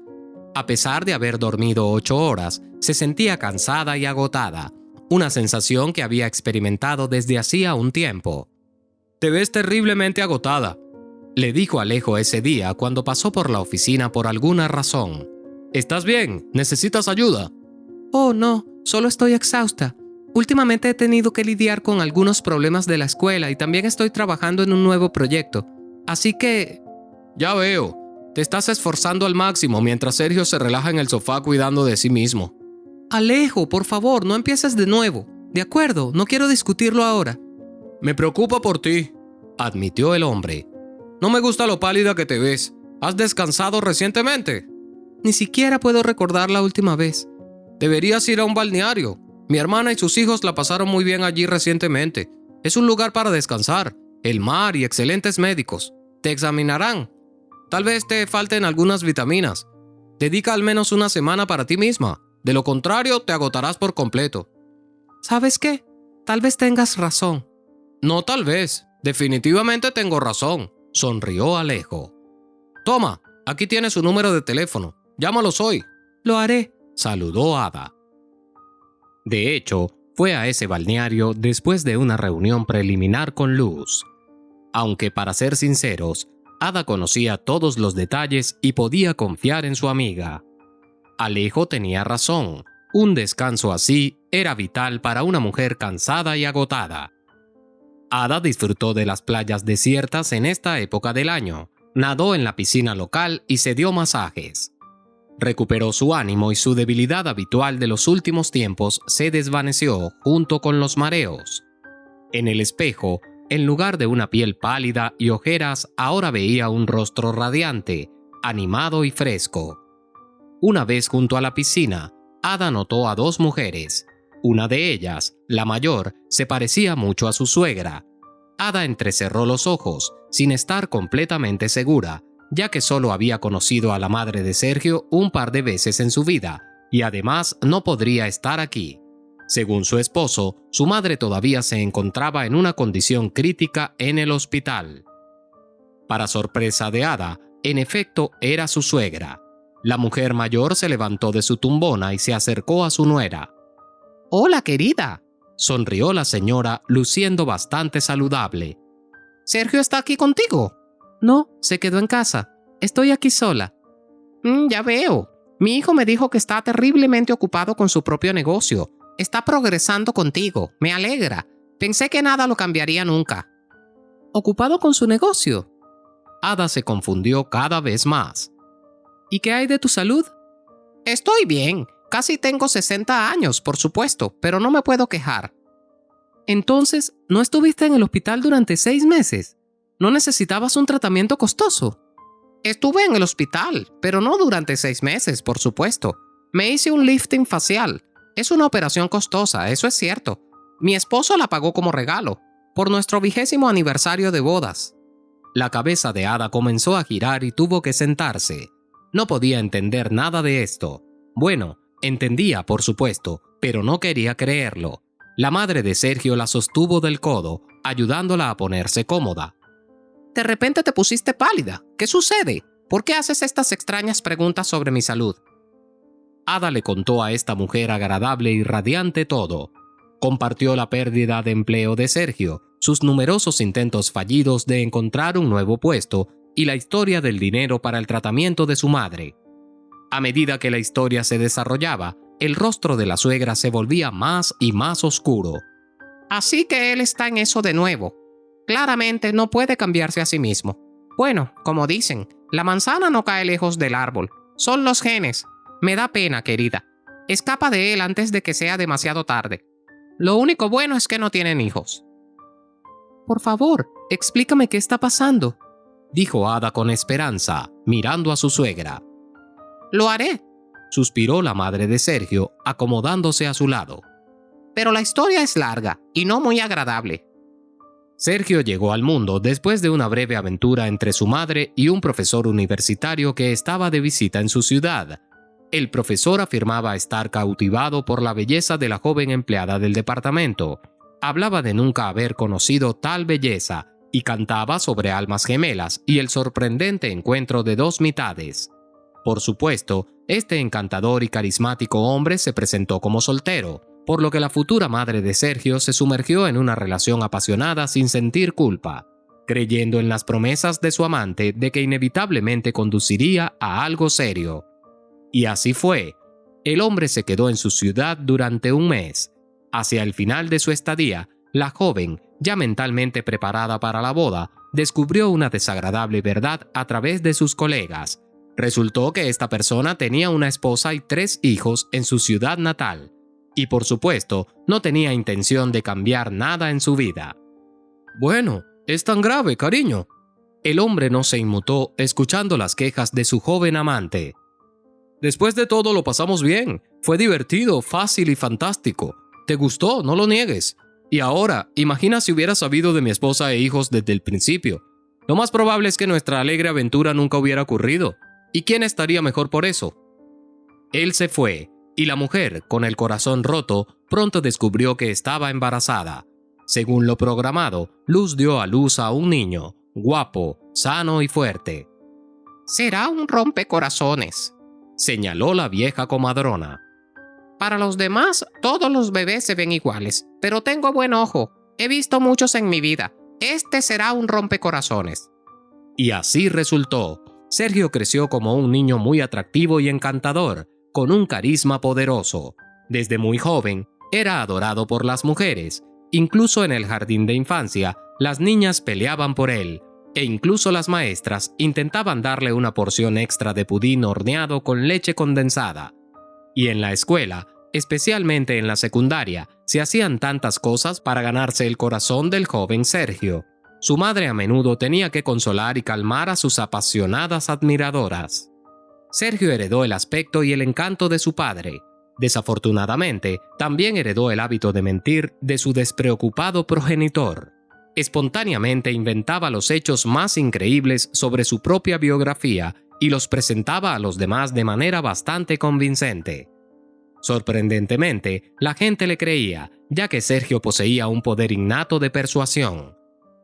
A pesar de haber dormido 8 horas, se sentía cansada y agotada, una sensación que había experimentado desde hacía un tiempo. «Te ves terriblemente agotada», le dijo Alejo ese día cuando pasó por la oficina por alguna razón. «¿Estás bien? ¿Necesitas ayuda?» «Oh, no, solo estoy exhausta. Últimamente he tenido que lidiar con algunos problemas de la escuela y también estoy trabajando en un nuevo proyecto. Así que...» «Ya veo. Te estás esforzando al máximo mientras Sergio se relaja en el sofá cuidando de sí mismo». «Alejo, por favor, no empieces de nuevo. De acuerdo, no quiero discutirlo ahora». «Me preocupa por ti», admitió el hombre. «No me gusta lo pálida que te ves. ¿Has descansado recientemente?» «Ni siquiera puedo recordar la última vez». «Deberías ir a un balneario. Mi hermana y sus hijos la pasaron muy bien allí recientemente. Es un lugar para descansar, el mar y excelentes médicos. Te examinarán. Tal vez te falten algunas vitaminas. Dedica al menos una semana para ti misma. De lo contrario, te agotarás por completo». «¿Sabes qué? Tal vez tengas razón». «No, tal vez. Definitivamente tengo razón», sonrió Alejo. «Toma, aquí tienes su número de teléfono. Llámalos hoy». «Lo haré», saludó Ada. De hecho, fue a ese balneario después de una reunión preliminar con Luz. Aunque, para ser sinceros, Ada conocía todos los detalles y podía confiar en su amiga. Alejo tenía razón. Un descanso así era vital para una mujer cansada y agotada. Ada disfrutó de las playas desiertas en esta época del año, nadó en la piscina local y se dio masajes. Recuperó su ánimo y su debilidad habitual de los últimos tiempos se desvaneció junto con los mareos. En el espejo, en lugar de una piel pálida y ojeras, ahora veía un rostro radiante, animado y fresco. Una vez junto a la piscina, Ada notó a 2 mujeres. Una de ellas, la mayor, se parecía mucho a su suegra. Ada entrecerró los ojos, sin estar completamente segura, ya que solo había conocido a la madre de Sergio un par de veces en su vida, y además no podría estar aquí. Según su esposo, su madre todavía se encontraba en una condición crítica en el hospital. Para sorpresa de Ada, en efecto era su suegra. La mujer mayor se levantó de su tumbona y se acercó a su nuera. «Hola, querida», sonrió la señora, luciendo bastante saludable. «¿Sergio está aquí contigo?» «No, se quedó en casa. Estoy aquí sola». Ya veo. Mi hijo me dijo que está terriblemente ocupado con su propio negocio. Está progresando contigo. Me alegra. Pensé que nada lo cambiaría nunca». «¿Ocupado con su negocio?» Ada se confundió cada vez más. «¿Y qué hay de tu salud?» «Estoy bien. Casi tengo 60 años, por supuesto, pero no me puedo quejar». «Entonces, ¿no estuviste en el hospital durante 6 meses? ¿No necesitabas un tratamiento costoso?» «Estuve en el hospital, pero no durante 6 meses, por supuesto. Me hice un lifting facial. Es una operación costosa, eso es cierto. Mi esposo la pagó como regalo, por nuestro 20º aniversario de bodas». La cabeza de Ada comenzó a girar y tuvo que sentarse. No podía entender nada de esto. Bueno, entendía, por supuesto, pero no quería creerlo. La madre de Sergio la sostuvo del codo, ayudándola a ponerse cómoda. «De repente te pusiste pálida. ¿Qué sucede? ¿Por qué haces estas extrañas preguntas sobre mi salud?» Ada le contó a esta mujer agradable y radiante todo. Compartió la pérdida de empleo de Sergio, sus numerosos intentos fallidos de encontrar un nuevo puesto y la historia del dinero para el tratamiento de su madre. A medida que la historia se desarrollaba, el rostro de la suegra se volvía más y más oscuro. Así que él está en eso de nuevo. Claramente no puede cambiarse a sí mismo. Bueno, como dicen, la manzana no cae lejos del árbol. Son los genes. Me da pena, querida. Escapa de él antes de que sea demasiado tarde. Lo único bueno es que no tienen hijos. Por favor, explícame qué está pasando, dijo Ada con esperanza, mirando a su suegra. Lo haré, suspiró la madre de Sergio, acomodándose a su lado. Pero la historia es larga y no muy agradable. Sergio llegó al mundo después de una breve aventura entre su madre y un profesor universitario que estaba de visita en su ciudad. El profesor afirmaba estar cautivado por la belleza de la joven empleada del departamento. Hablaba de nunca haber conocido tal belleza y cantaba sobre almas gemelas y el sorprendente encuentro de dos mitades. Por supuesto, este encantador y carismático hombre se presentó como soltero, por lo que la futura madre de Sergio se sumergió en una relación apasionada sin sentir culpa, creyendo en las promesas de su amante de que inevitablemente conduciría a algo serio. Y así fue. El hombre se quedó en su ciudad durante un mes. Hacia el final de su estadía, la joven, ya mentalmente preparada para la boda, descubrió una desagradable verdad a través de sus colegas. Resultó que esta persona tenía una esposa y 3 hijos en su ciudad natal, y por supuesto, no tenía intención de cambiar nada en su vida. Bueno, es tan grave, cariño. El hombre no se inmutó escuchando las quejas de su joven amante. Después de todo lo pasamos bien. Fue divertido, fácil y fantástico. Te gustó, no lo niegues. Y ahora, imagina si hubiera sabido de mi esposa e hijos desde el principio. Lo más probable es que nuestra alegre aventura nunca hubiera ocurrido. ¿Y quién estaría mejor por eso? Él se fue, y la mujer, con el corazón roto, pronto descubrió que estaba embarazada. Según lo programado, Luz dio a luz a un niño, guapo, sano y fuerte. «Será un rompecorazones», señaló la vieja comadrona. «Para los demás, todos los bebés se ven iguales, pero tengo buen ojo. He visto muchos en mi vida. Este será un rompecorazones». Y así resultó. Sergio creció como un niño muy atractivo y encantador, con un carisma poderoso. Desde muy joven, era adorado por las mujeres. Incluso en el jardín de infancia, las niñas peleaban por él, e incluso las maestras intentaban darle una porción extra de pudín horneado con leche condensada. Y en la escuela, especialmente en la secundaria, se hacían tantas cosas para ganarse el corazón del joven Sergio. Su madre a menudo tenía que consolar y calmar a sus apasionadas admiradoras. Sergio heredó el aspecto y el encanto de su padre. Desafortunadamente, también heredó el hábito de mentir de su despreocupado progenitor. Espontáneamente inventaba los hechos más increíbles sobre su propia biografía y los presentaba a los demás de manera bastante convincente. Sorprendentemente, la gente le creía, ya que Sergio poseía un poder innato de persuasión.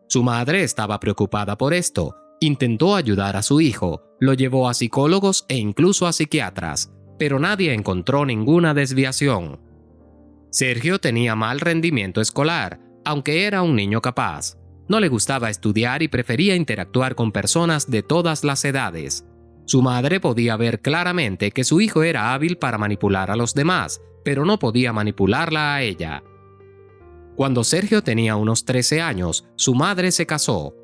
Su madre estaba preocupada por esto, intentó ayudar a su hijo, lo llevó a psicólogos e incluso a psiquiatras, pero nadie encontró ninguna desviación. Sergio tenía mal rendimiento escolar, aunque era un niño capaz. No le gustaba estudiar y prefería interactuar con personas de todas las edades. Su madre podía ver claramente que su hijo era hábil para manipular a los demás, pero no podía manipularla a ella. Cuando Sergio tenía unos 13 años, su madre se casó.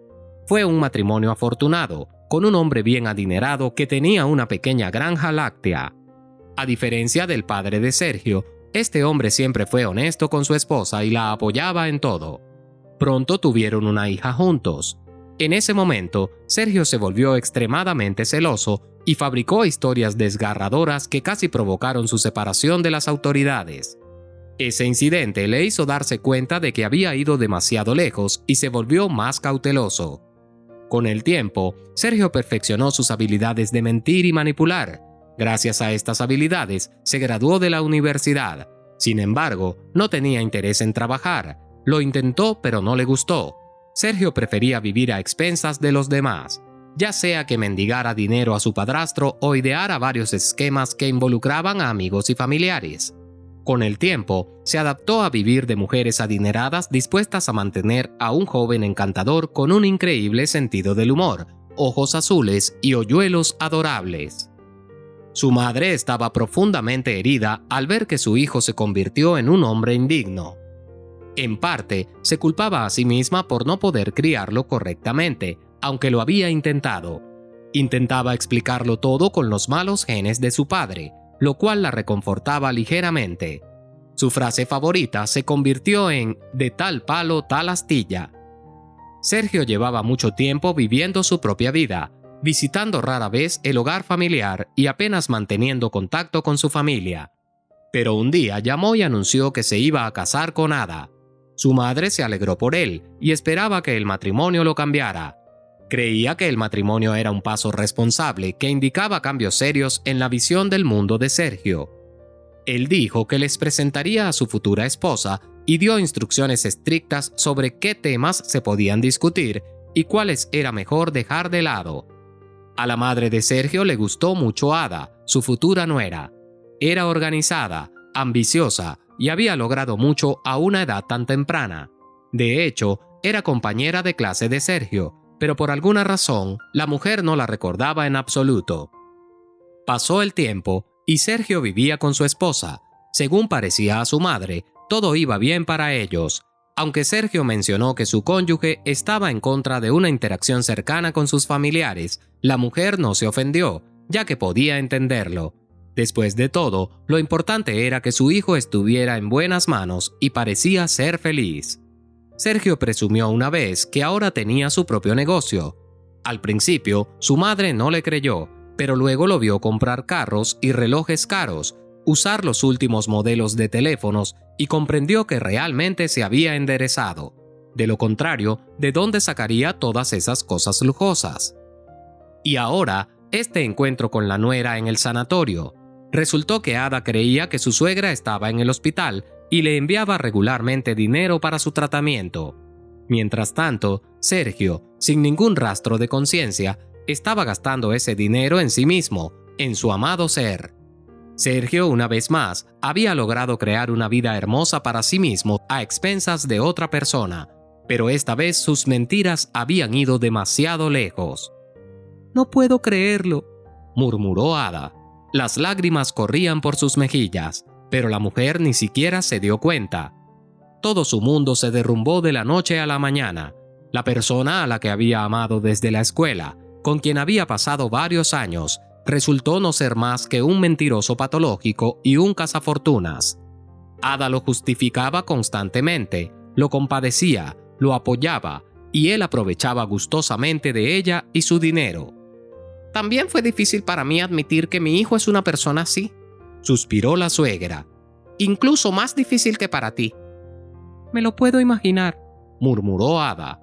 Fue un matrimonio afortunado, con un hombre bien adinerado que tenía una pequeña granja láctea. A diferencia del padre de Sergio, este hombre siempre fue honesto con su esposa y la apoyaba en todo. Pronto tuvieron una hija juntos. En ese momento, Sergio se volvió extremadamente celoso y fabricó historias desgarradoras que casi provocaron su separación de las autoridades. Ese incidente le hizo darse cuenta de que había ido demasiado lejos y se volvió más cauteloso. Con el tiempo, Sergio perfeccionó sus habilidades de mentir y manipular. Gracias a estas habilidades, se graduó de la universidad. Sin embargo, no tenía interés en trabajar. Lo intentó, pero no le gustó. Sergio prefería vivir a expensas de los demás. ya sea que mendigara dinero a su padrastro o ideara varios esquemas que involucraban a amigos y familiares. Con el tiempo, se adaptó a vivir de mujeres adineradas dispuestas a mantener a un joven encantador con un increíble sentido del humor, ojos azules y hoyuelos adorables. Su madre estaba profundamente herida al ver que su hijo se convirtió en un hombre indigno. En parte, se culpaba a sí misma por no poder criarlo correctamente, aunque lo había intentado. Intentaba explicarlo todo con los malos genes de su padre, lo cual la reconfortaba ligeramente. Su frase favorita se convirtió en "de tal palo, tal astilla". Sergio llevaba mucho tiempo viviendo su propia vida, visitando rara vez el hogar familiar y apenas manteniendo contacto con su familia. Pero un día llamó y anunció que se iba a casar con Ada. Su madre se alegró por él y esperaba que el matrimonio lo cambiara. Creía que el matrimonio era un paso responsable que indicaba cambios serios en la visión del mundo de Sergio. Él dijo que les presentaría a su futura esposa y dio instrucciones estrictas sobre qué temas se podían discutir y cuáles era mejor dejar de lado. A la madre de Sergio le gustó mucho Ada, su futura nuera. Era organizada, ambiciosa y había logrado mucho a una edad tan temprana. De hecho, era compañera de clase de Sergio, pero por alguna razón, la mujer no la recordaba en absoluto. Pasó el tiempo y Sergio vivía con su esposa. Según parecía a su madre, todo iba bien para ellos, aunque Sergio mencionó que su cónyuge estaba en contra de una interacción cercana con sus familiares. La mujer no se ofendió, ya que podía entenderlo. Después de todo, lo importante era que su hijo estuviera en buenas manos y parecía ser feliz. Sergio presumió una vez que ahora tenía su propio negocio. Al principio, su madre no le creyó, pero luego lo vio comprar carros y relojes caros, usar los últimos modelos de teléfonos y comprendió que realmente se había enderezado. De lo contrario, ¿de dónde sacaría todas esas cosas lujosas? Y ahora, este encuentro con la nuera en el sanatorio. Resultó que Ada creía que su suegra estaba en el hospital y le enviaba regularmente dinero para su tratamiento. Mientras tanto, Sergio, sin ningún rastro de conciencia, estaba gastando ese dinero en sí mismo, en su amado ser. Sergio, una vez más, había logrado crear una vida hermosa para sí mismo a expensas de otra persona, pero esta vez sus mentiras habían ido demasiado lejos. «No puedo creerlo», murmuró Ada. Las lágrimas corrían por sus mejillas, pero la mujer ni siquiera se dio cuenta. Todo su mundo se derrumbó de la noche a la mañana. La persona a la que había amado desde la escuela, con quien había pasado varios años, resultó no ser más que un mentiroso patológico y un cazafortunas. Ada lo justificaba constantemente, lo compadecía, lo apoyaba, y él aprovechaba gustosamente de ella y su dinero. «También fue difícil para mí admitir que mi hijo es una persona así», suspiró la suegra. «Incluso más difícil que para ti». «Me lo puedo imaginar», murmuró Ada.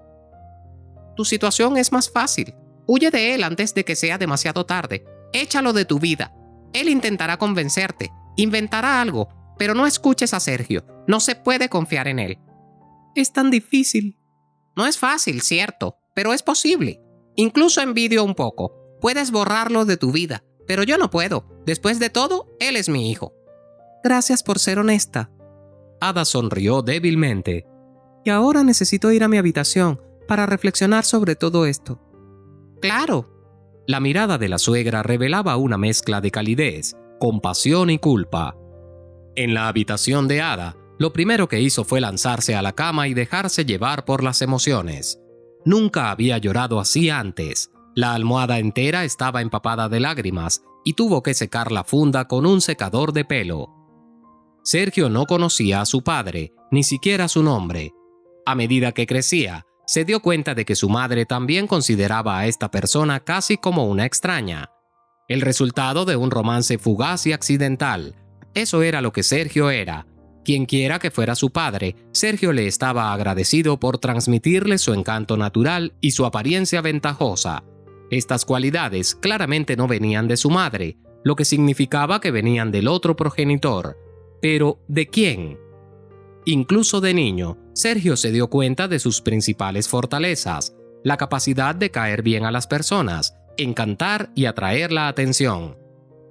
«Tu situación es más fácil. Huye de él antes de que sea demasiado tarde. Échalo de tu vida. Él intentará convencerte, inventará algo, pero no escuches a Sergio. No se puede confiar en él». «Es tan difícil». «No es fácil, cierto, pero es posible. Incluso envidio un poco. Puedes borrarlo de tu vida, pero yo no puedo. Después de todo, él es mi hijo». «Gracias por ser honesta». Ada sonrió débilmente. «Y ahora necesito ir a mi habitación para reflexionar sobre todo esto». «Claro». La mirada de la suegra revelaba una mezcla de calidez, compasión y culpa. En la habitación de Ada, lo primero que hizo fue lanzarse a la cama y dejarse llevar por las emociones. Nunca había llorado así antes. La almohada entera estaba empapada de lágrimas y tuvo que secar la funda con un secador de pelo. Sergio no conocía a su padre, ni siquiera su nombre. A medida que crecía, se dio cuenta de que su madre también consideraba a esta persona casi como una extraña. El resultado de un romance fugaz y accidental. Eso era lo que Sergio era. Quienquiera que fuera su padre, Sergio le estaba agradecido por transmitirle su encanto natural y su apariencia ventajosa. Estas cualidades claramente no venían de su madre, lo que significaba que venían del otro progenitor. Pero, ¿de quién? Incluso de niño, Sergio se dio cuenta de sus principales fortalezas. la capacidad de caer bien a las personas, encantar y atraer la atención.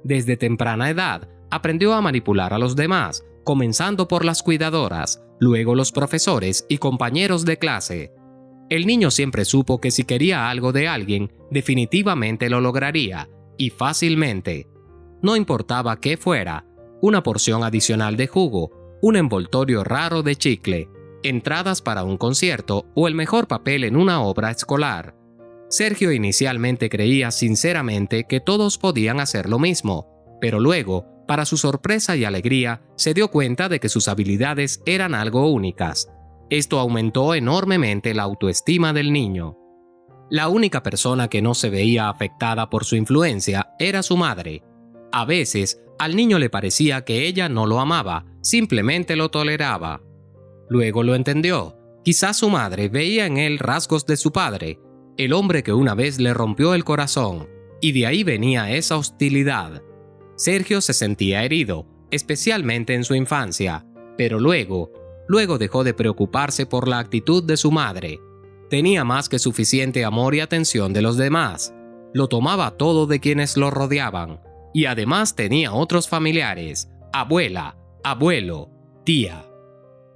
Desde temprana edad, aprendió a manipular a los demás, comenzando por las cuidadoras, luego los profesores y compañeros de clase. El niño siempre supo que si quería algo de alguien, definitivamente lo lograría, y fácilmente. No importaba qué fuera, una porción adicional de jugo, un envoltorio raro de chicle, entradas para un concierto o el mejor papel en una obra escolar. Sergio inicialmente creía sinceramente que todos podían hacer lo mismo, pero luego, para su sorpresa y alegría, se dio cuenta de que sus habilidades eran algo únicas. Esto aumentó enormemente la autoestima del niño. La única persona que no se veía afectada por su influencia era su madre. A veces, al niño le parecía que ella no lo amaba, simplemente lo toleraba. Luego lo entendió. Quizás su madre veía en él rasgos de su padre, el hombre que una vez le rompió el corazón, y de ahí venía esa hostilidad. Sergio se sentía herido, especialmente en su infancia, pero luego dejó de preocuparse por la actitud de su madre. Tenía más que suficiente amor y atención de los demás. Lo tomaba todo de quienes lo rodeaban, y además tenía otros familiares, abuela, abuelo, tía.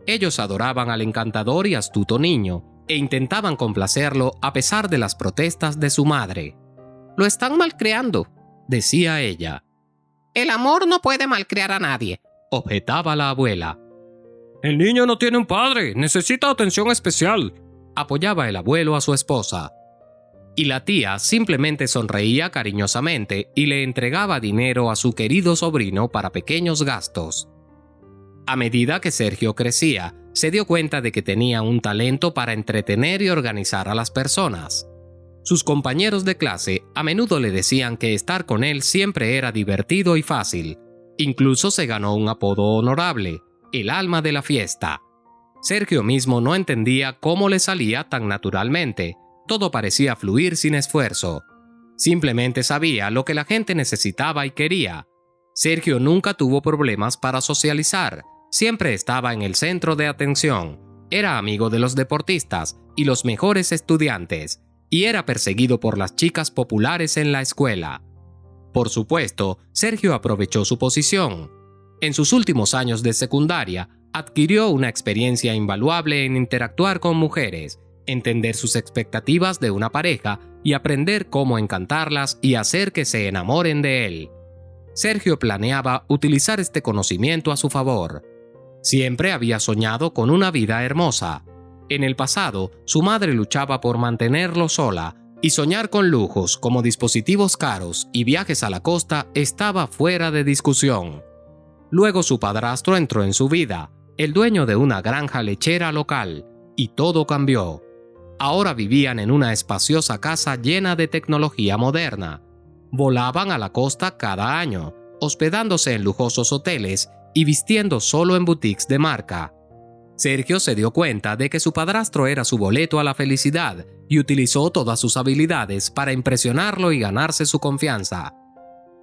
Ellos adoraban al encantador y astuto niño, e intentaban complacerlo a pesar de las protestas de su madre. «Lo están malcriando», decía ella. «El amor no puede malcriar a nadie», objetaba la abuela. «El niño no tiene un padre, necesita atención especial», apoyaba el abuelo a su esposa. Y la tía simplemente sonreía cariñosamente y le entregaba dinero a su querido sobrino para pequeños gastos. A medida que Sergio crecía, se dio cuenta de que tenía un talento para entretener y organizar a las personas. Sus compañeros de clase a menudo le decían que estar con él siempre era divertido y fácil. Incluso se ganó un apodo honorable, el alma de la fiesta. Sergio mismo no entendía cómo le salía tan naturalmente. Todo parecía fluir sin esfuerzo. Simplemente sabía lo que la gente necesitaba y quería. Sergio nunca tuvo problemas para socializar. Siempre estaba en el centro de atención. Era amigo de los deportistas y los mejores estudiantes, y era perseguido por las chicas populares en la escuela. Por supuesto, Sergio aprovechó su posición. En sus últimos años de secundaria, adquirió una experiencia invaluable en interactuar con mujeres, entender sus expectativas de una pareja y aprender cómo encantarlas y hacer que se enamoren de él. Sergio planeaba utilizar este conocimiento a su favor. Siempre había soñado con una vida hermosa. En el pasado, su madre luchaba por mantenerlo sola, y soñar con lujos como dispositivos caros y viajes a la costa estaba fuera de discusión. Luego su padrastro entró en su vida, el dueño de una granja lechera local, y todo cambió. Ahora vivían en una espaciosa casa llena de tecnología moderna. Volaban a la costa cada año, hospedándose en lujosos hoteles y vistiendo solo en boutiques de marca. Sergio se dio cuenta de que su padrastro era su boleto a la felicidad y utilizó todas sus habilidades para impresionarlo y ganarse su confianza.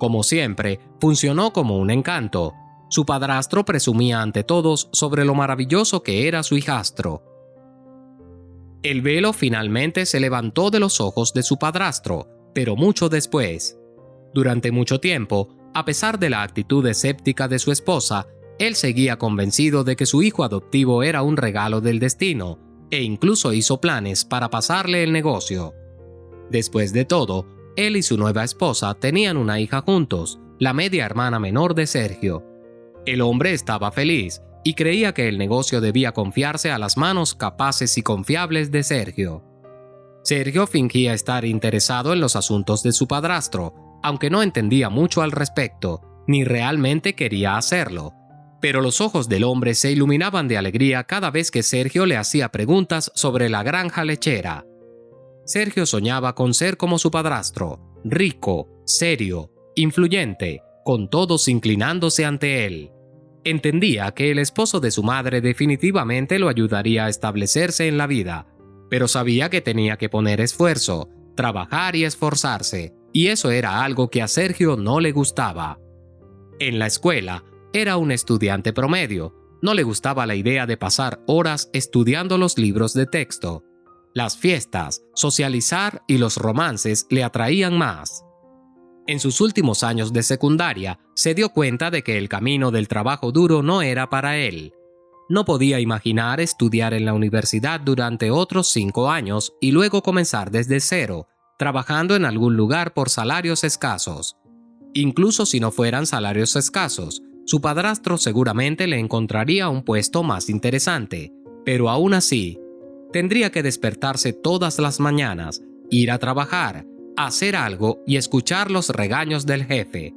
Como siempre, funcionó como un encanto. Su padrastro presumía ante todos sobre lo maravilloso que era su hijastro. El velo finalmente se levantó de los ojos de su padrastro, pero mucho después. Durante mucho tiempo, a pesar de la actitud escéptica de su esposa, él seguía convencido de que su hijo adoptivo era un regalo del destino, e incluso hizo planes para pasarle el negocio. Después de todo, él y su nueva esposa tenían una hija juntos, la media hermana menor de Sergio. El hombre estaba feliz y creía que el negocio debía confiarse a las manos capaces y confiables de Sergio. Sergio fingía estar interesado en los asuntos de su padrastro, aunque no entendía mucho al respecto, ni realmente quería hacerlo. Pero los ojos del hombre se iluminaban de alegría cada vez que Sergio le hacía preguntas sobre la granja lechera. Sergio soñaba con ser como su padrastro, rico, serio, influyente, con todos inclinándose ante él. Entendía que el esposo de su madre definitivamente lo ayudaría a establecerse en la vida, pero sabía que tenía que poner esfuerzo, trabajar y esforzarse, y eso era algo que a Sergio no le gustaba. En la escuela, era un estudiante promedio. No le gustaba la idea de pasar horas estudiando los libros de texto. Las fiestas, socializar y los romances le atraían más. En sus últimos años de secundaria, se dio cuenta de que el camino del trabajo duro no era para él. No podía imaginar estudiar en la universidad durante otros 5 años y luego comenzar desde cero, trabajando en algún lugar por salarios escasos. Incluso si no fueran salarios escasos, su padrastro seguramente le encontraría un puesto más interesante, pero aún así, tendría que despertarse todas las mañanas, ir a trabajar, hacer algo y escuchar los regaños del jefe.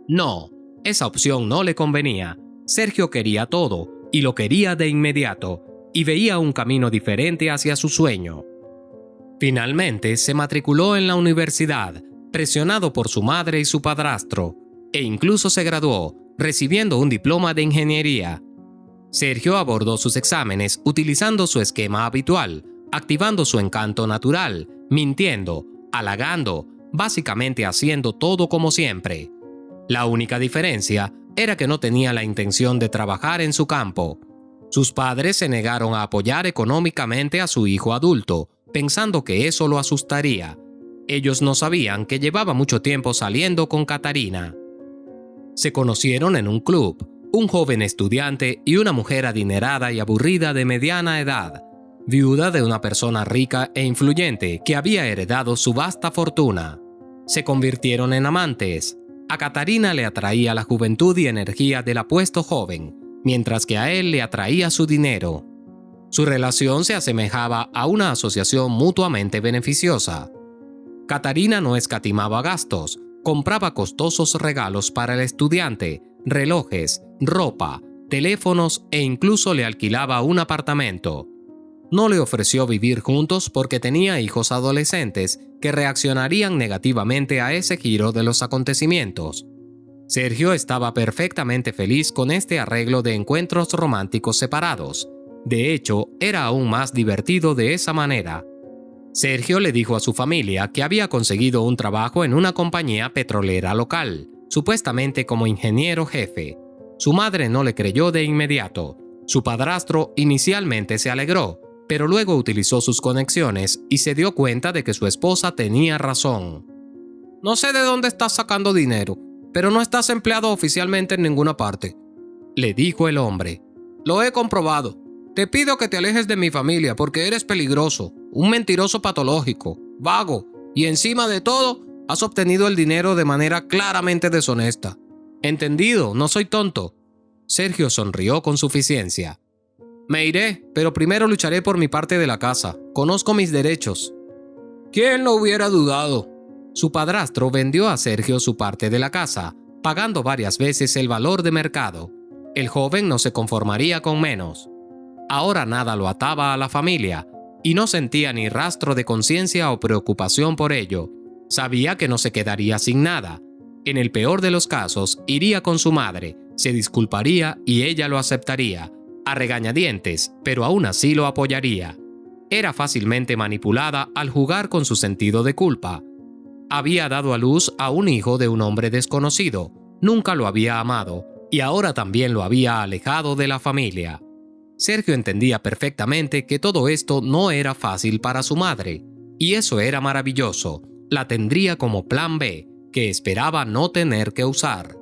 No, esa opción no le convenía. Sergio quería todo, y lo quería de inmediato, y veía un camino diferente hacia su sueño. Finalmente se matriculó en la universidad, presionado por su madre y su padrastro, e incluso se graduó, recibiendo un diploma de ingeniería. Sergio abordó sus exámenes utilizando su esquema habitual, activando su encanto natural, mintiendo, halagando, básicamente haciendo todo como siempre. La única diferencia era que no tenía la intención de trabajar en su campo. Sus padres se negaron a apoyar económicamente a su hijo adulto, pensando que eso lo asustaría. Ellos no sabían que llevaba mucho tiempo saliendo con Catarina. Se conocieron en un club, un joven estudiante y una mujer adinerada y aburrida de mediana edad, viuda de una persona rica e influyente que había heredado su vasta fortuna. Se convirtieron en amantes. A Catarina le atraía la juventud y energía del apuesto joven, mientras que a él le atraía su dinero. Su relación se asemejaba a una asociación mutuamente beneficiosa. Catarina no escatimaba gastos, compraba costosos regalos para el estudiante, relojes, ropa, teléfonos e incluso le alquilaba un apartamento. No le ofreció vivir juntos porque tenía hijos adolescentes que reaccionarían negativamente a ese giro de los acontecimientos. Sergio estaba perfectamente feliz con este arreglo de encuentros románticos separados. De hecho, era aún más divertido de esa manera. Sergio le dijo a su familia que había conseguido un trabajo en una compañía petrolera local, supuestamente como ingeniero jefe. Su madre no le creyó de inmediato. Su padrastro inicialmente se alegró, pero luego utilizó sus conexiones y se dio cuenta de que su esposa tenía razón. «No sé de dónde estás sacando dinero, pero no estás empleado oficialmente en ninguna parte», le dijo el hombre. «Lo he comprobado. Te pido que te alejes de mi familia porque eres peligroso, un mentiroso patológico, vago, y encima de todo, has obtenido el dinero de manera claramente deshonesta. ¿Entendido? No soy tonto». Sergio sonrió con suficiencia. «Me iré, pero primero lucharé por mi parte de la casa. Conozco mis derechos». «¿Quién lo hubiera dudado?». Su padrastro vendió a Sergio su parte de la casa, pagando varias veces el valor de mercado. El joven no se conformaría con menos. Ahora nada lo ataba a la familia, y no sentía ni rastro de conciencia o preocupación por ello. Sabía que no se quedaría sin nada. En el peor de los casos, iría con su madre, se disculparía y ella lo aceptaría, a regañadientes, pero aún así lo apoyaría. Era fácilmente manipulada al jugar con su sentido de culpa. Había dado a luz a un hijo de un hombre desconocido, nunca lo había amado, y ahora también lo había alejado de la familia. Sergio entendía perfectamente que todo esto no era fácil para su madre, y eso era maravilloso. La tendría como plan B, que esperaba no tener que usar.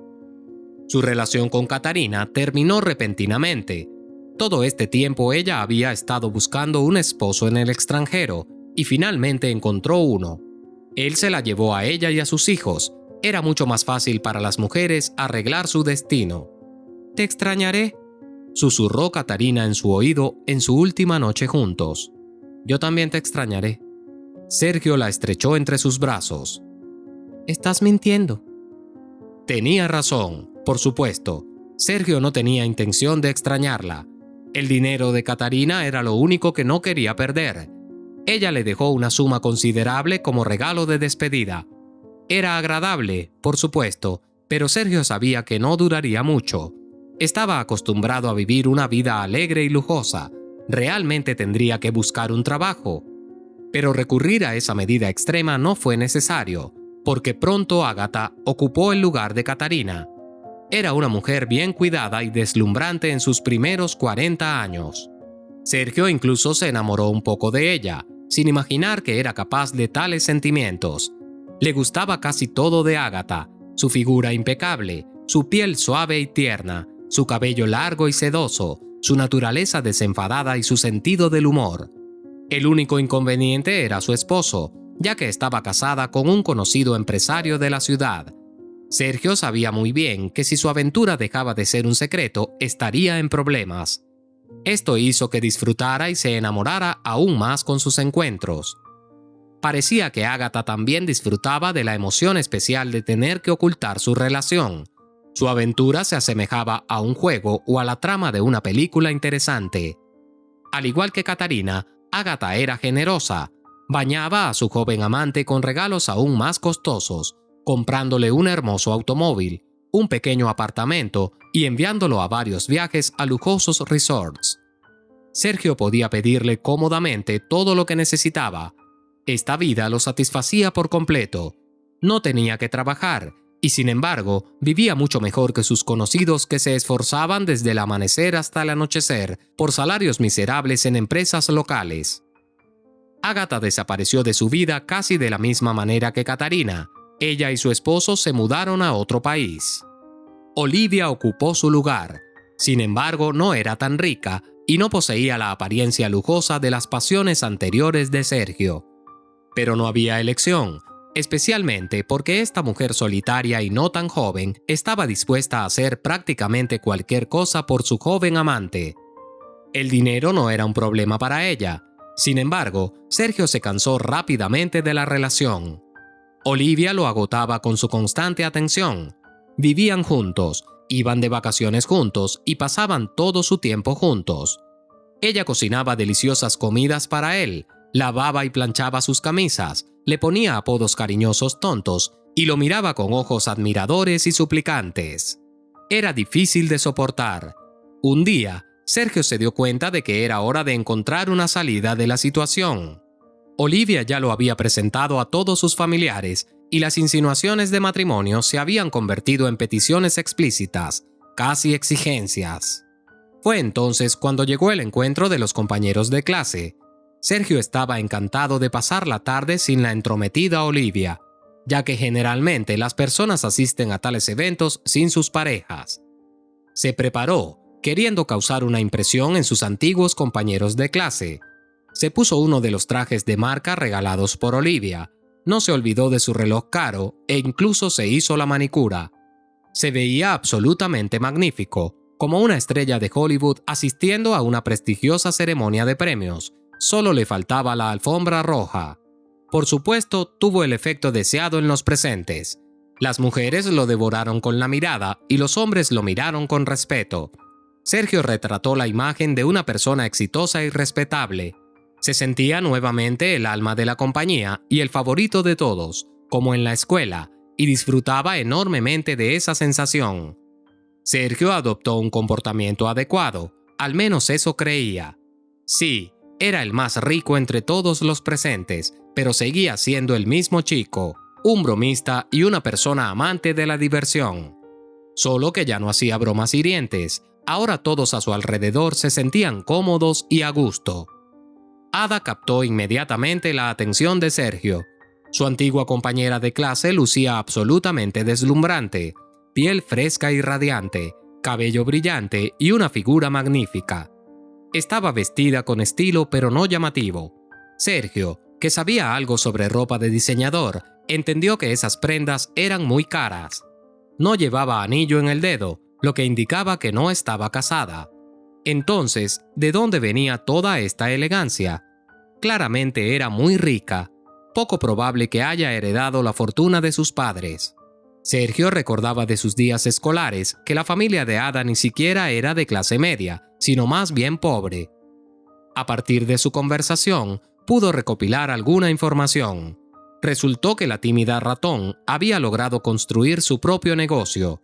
Su relación con Catarina terminó repentinamente. Todo este tiempo ella había estado buscando un esposo en el extranjero, y finalmente encontró uno. Él se la llevó a ella y a sus hijos. Era mucho más fácil para las mujeres arreglar su destino. «Te extrañaré», susurró Catarina en su oído en su última noche juntos. «Yo también te extrañaré». Sergio la estrechó entre sus brazos. «Estás mintiendo». Tenía razón, por supuesto. Sergio no tenía intención de extrañarla. El dinero de Catarina era lo único que no quería perder. Ella le dejó una suma considerable como regalo de despedida. Era agradable, por supuesto, pero Sergio sabía que no duraría mucho. Estaba acostumbrado a vivir una vida alegre y lujosa. Realmente tendría que buscar un trabajo. Pero recurrir a esa medida extrema no fue necesario, porque pronto Ágata ocupó el lugar de Catarina. Era una mujer bien cuidada y deslumbrante en sus primeros 40 años. Sergio incluso se enamoró un poco de ella. sin imaginar que era capaz de tales sentimientos. Le gustaba casi todo de Agatha: su figura impecable, su piel suave y tierna, su cabello largo y sedoso, su naturaleza desenfadada y su sentido del humor. El único inconveniente era su esposo, ya que estaba casada con un conocido empresario de la ciudad. Sergio sabía muy bien que si su aventura dejaba de ser un secreto, estaría en problemas. Esto hizo que disfrutara y se enamorara aún más con sus encuentros. Parecía que Agatha también disfrutaba de la emoción especial de tener que ocultar su relación. Su aventura se asemejaba a un juego o a la trama de una película interesante. Al igual que Katarina, Agatha era generosa. Bañaba a su joven amante con regalos aún más costosos, comprándole un hermoso automóvil, un pequeño apartamento y enviándolo a varios viajes a lujosos resorts. Sergio podía pedirle cómodamente todo lo que necesitaba. Esta vida lo satisfacía por completo. No tenía que trabajar y, sin embargo, vivía mucho mejor que sus conocidos que se esforzaban desde el amanecer hasta el anochecer por salarios miserables en empresas locales. Agatha desapareció de su vida casi de la misma manera que Katarina. Ella y su esposo se mudaron a otro país. Olivia ocupó su lugar. Sin embargo, no era tan rica y no poseía la apariencia lujosa de las pasiones anteriores de Sergio. Pero no había elección, especialmente porque esta mujer solitaria y no tan joven estaba dispuesta a hacer prácticamente cualquier cosa por su joven amante. El dinero no era un problema para ella. Sin embargo, Sergio se cansó rápidamente de la relación. Olivia lo agotaba con su constante atención. Vivían juntos, iban de vacaciones juntos y pasaban todo su tiempo juntos. Ella cocinaba deliciosas comidas para él, lavaba y planchaba sus camisas, le ponía apodos cariñosos tontos y lo miraba con ojos admiradores y suplicantes. Era difícil de soportar. Un día, Sergio se dio cuenta de que era hora de encontrar una salida de la situación. Olivia ya lo había presentado a todos sus familiares y las insinuaciones de matrimonio se habían convertido en peticiones explícitas, casi exigencias. Fue entonces cuando llegó el encuentro de los compañeros de clase. Sergio estaba encantado de pasar la tarde sin la entrometida Olivia, ya que generalmente las personas asisten a tales eventos sin sus parejas. Se preparó, queriendo causar una impresión en sus antiguos compañeros de clase. Se puso uno de los trajes de marca regalados por Olivia, no se olvidó de su reloj caro e incluso se hizo la manicura. Se veía absolutamente magnífico, como una estrella de Hollywood asistiendo a una prestigiosa ceremonia de premios. Solo le faltaba la alfombra roja. Por supuesto, tuvo el efecto deseado en los presentes. Las mujeres lo devoraron con la mirada y los hombres lo miraron con respeto. Sergio retrató la imagen de una persona exitosa y respetable. Se sentía nuevamente el alma de la compañía y el favorito de todos, como en la escuela, y disfrutaba enormemente de esa sensación. Sergio adoptó un comportamiento adecuado, al menos eso creía. Sí, era el más rico entre todos los presentes, pero seguía siendo el mismo chico, un bromista y una persona amante de la diversión. Solo que ya no hacía bromas hirientes, ahora todos a su alrededor se sentían cómodos y a gusto. Ada captó inmediatamente la atención de Sergio. Su antigua compañera de clase lucía absolutamente deslumbrante, piel fresca y radiante, cabello brillante y una figura magnífica. Estaba vestida con estilo pero no llamativo. Sergio, que sabía algo sobre ropa de diseñador, entendió que esas prendas eran muy caras. No llevaba anillo en el dedo, lo que indicaba que no estaba casada. Entonces, ¿de dónde venía toda esta elegancia? Claramente era muy rica. Poco probable que haya heredado la fortuna de sus padres. Sergio recordaba de sus días escolares que la familia de Ada ni siquiera era de clase media, sino más bien pobre. A partir de su conversación, pudo recopilar alguna información. Resultó que la tímida ratón había logrado construir su propio negocio.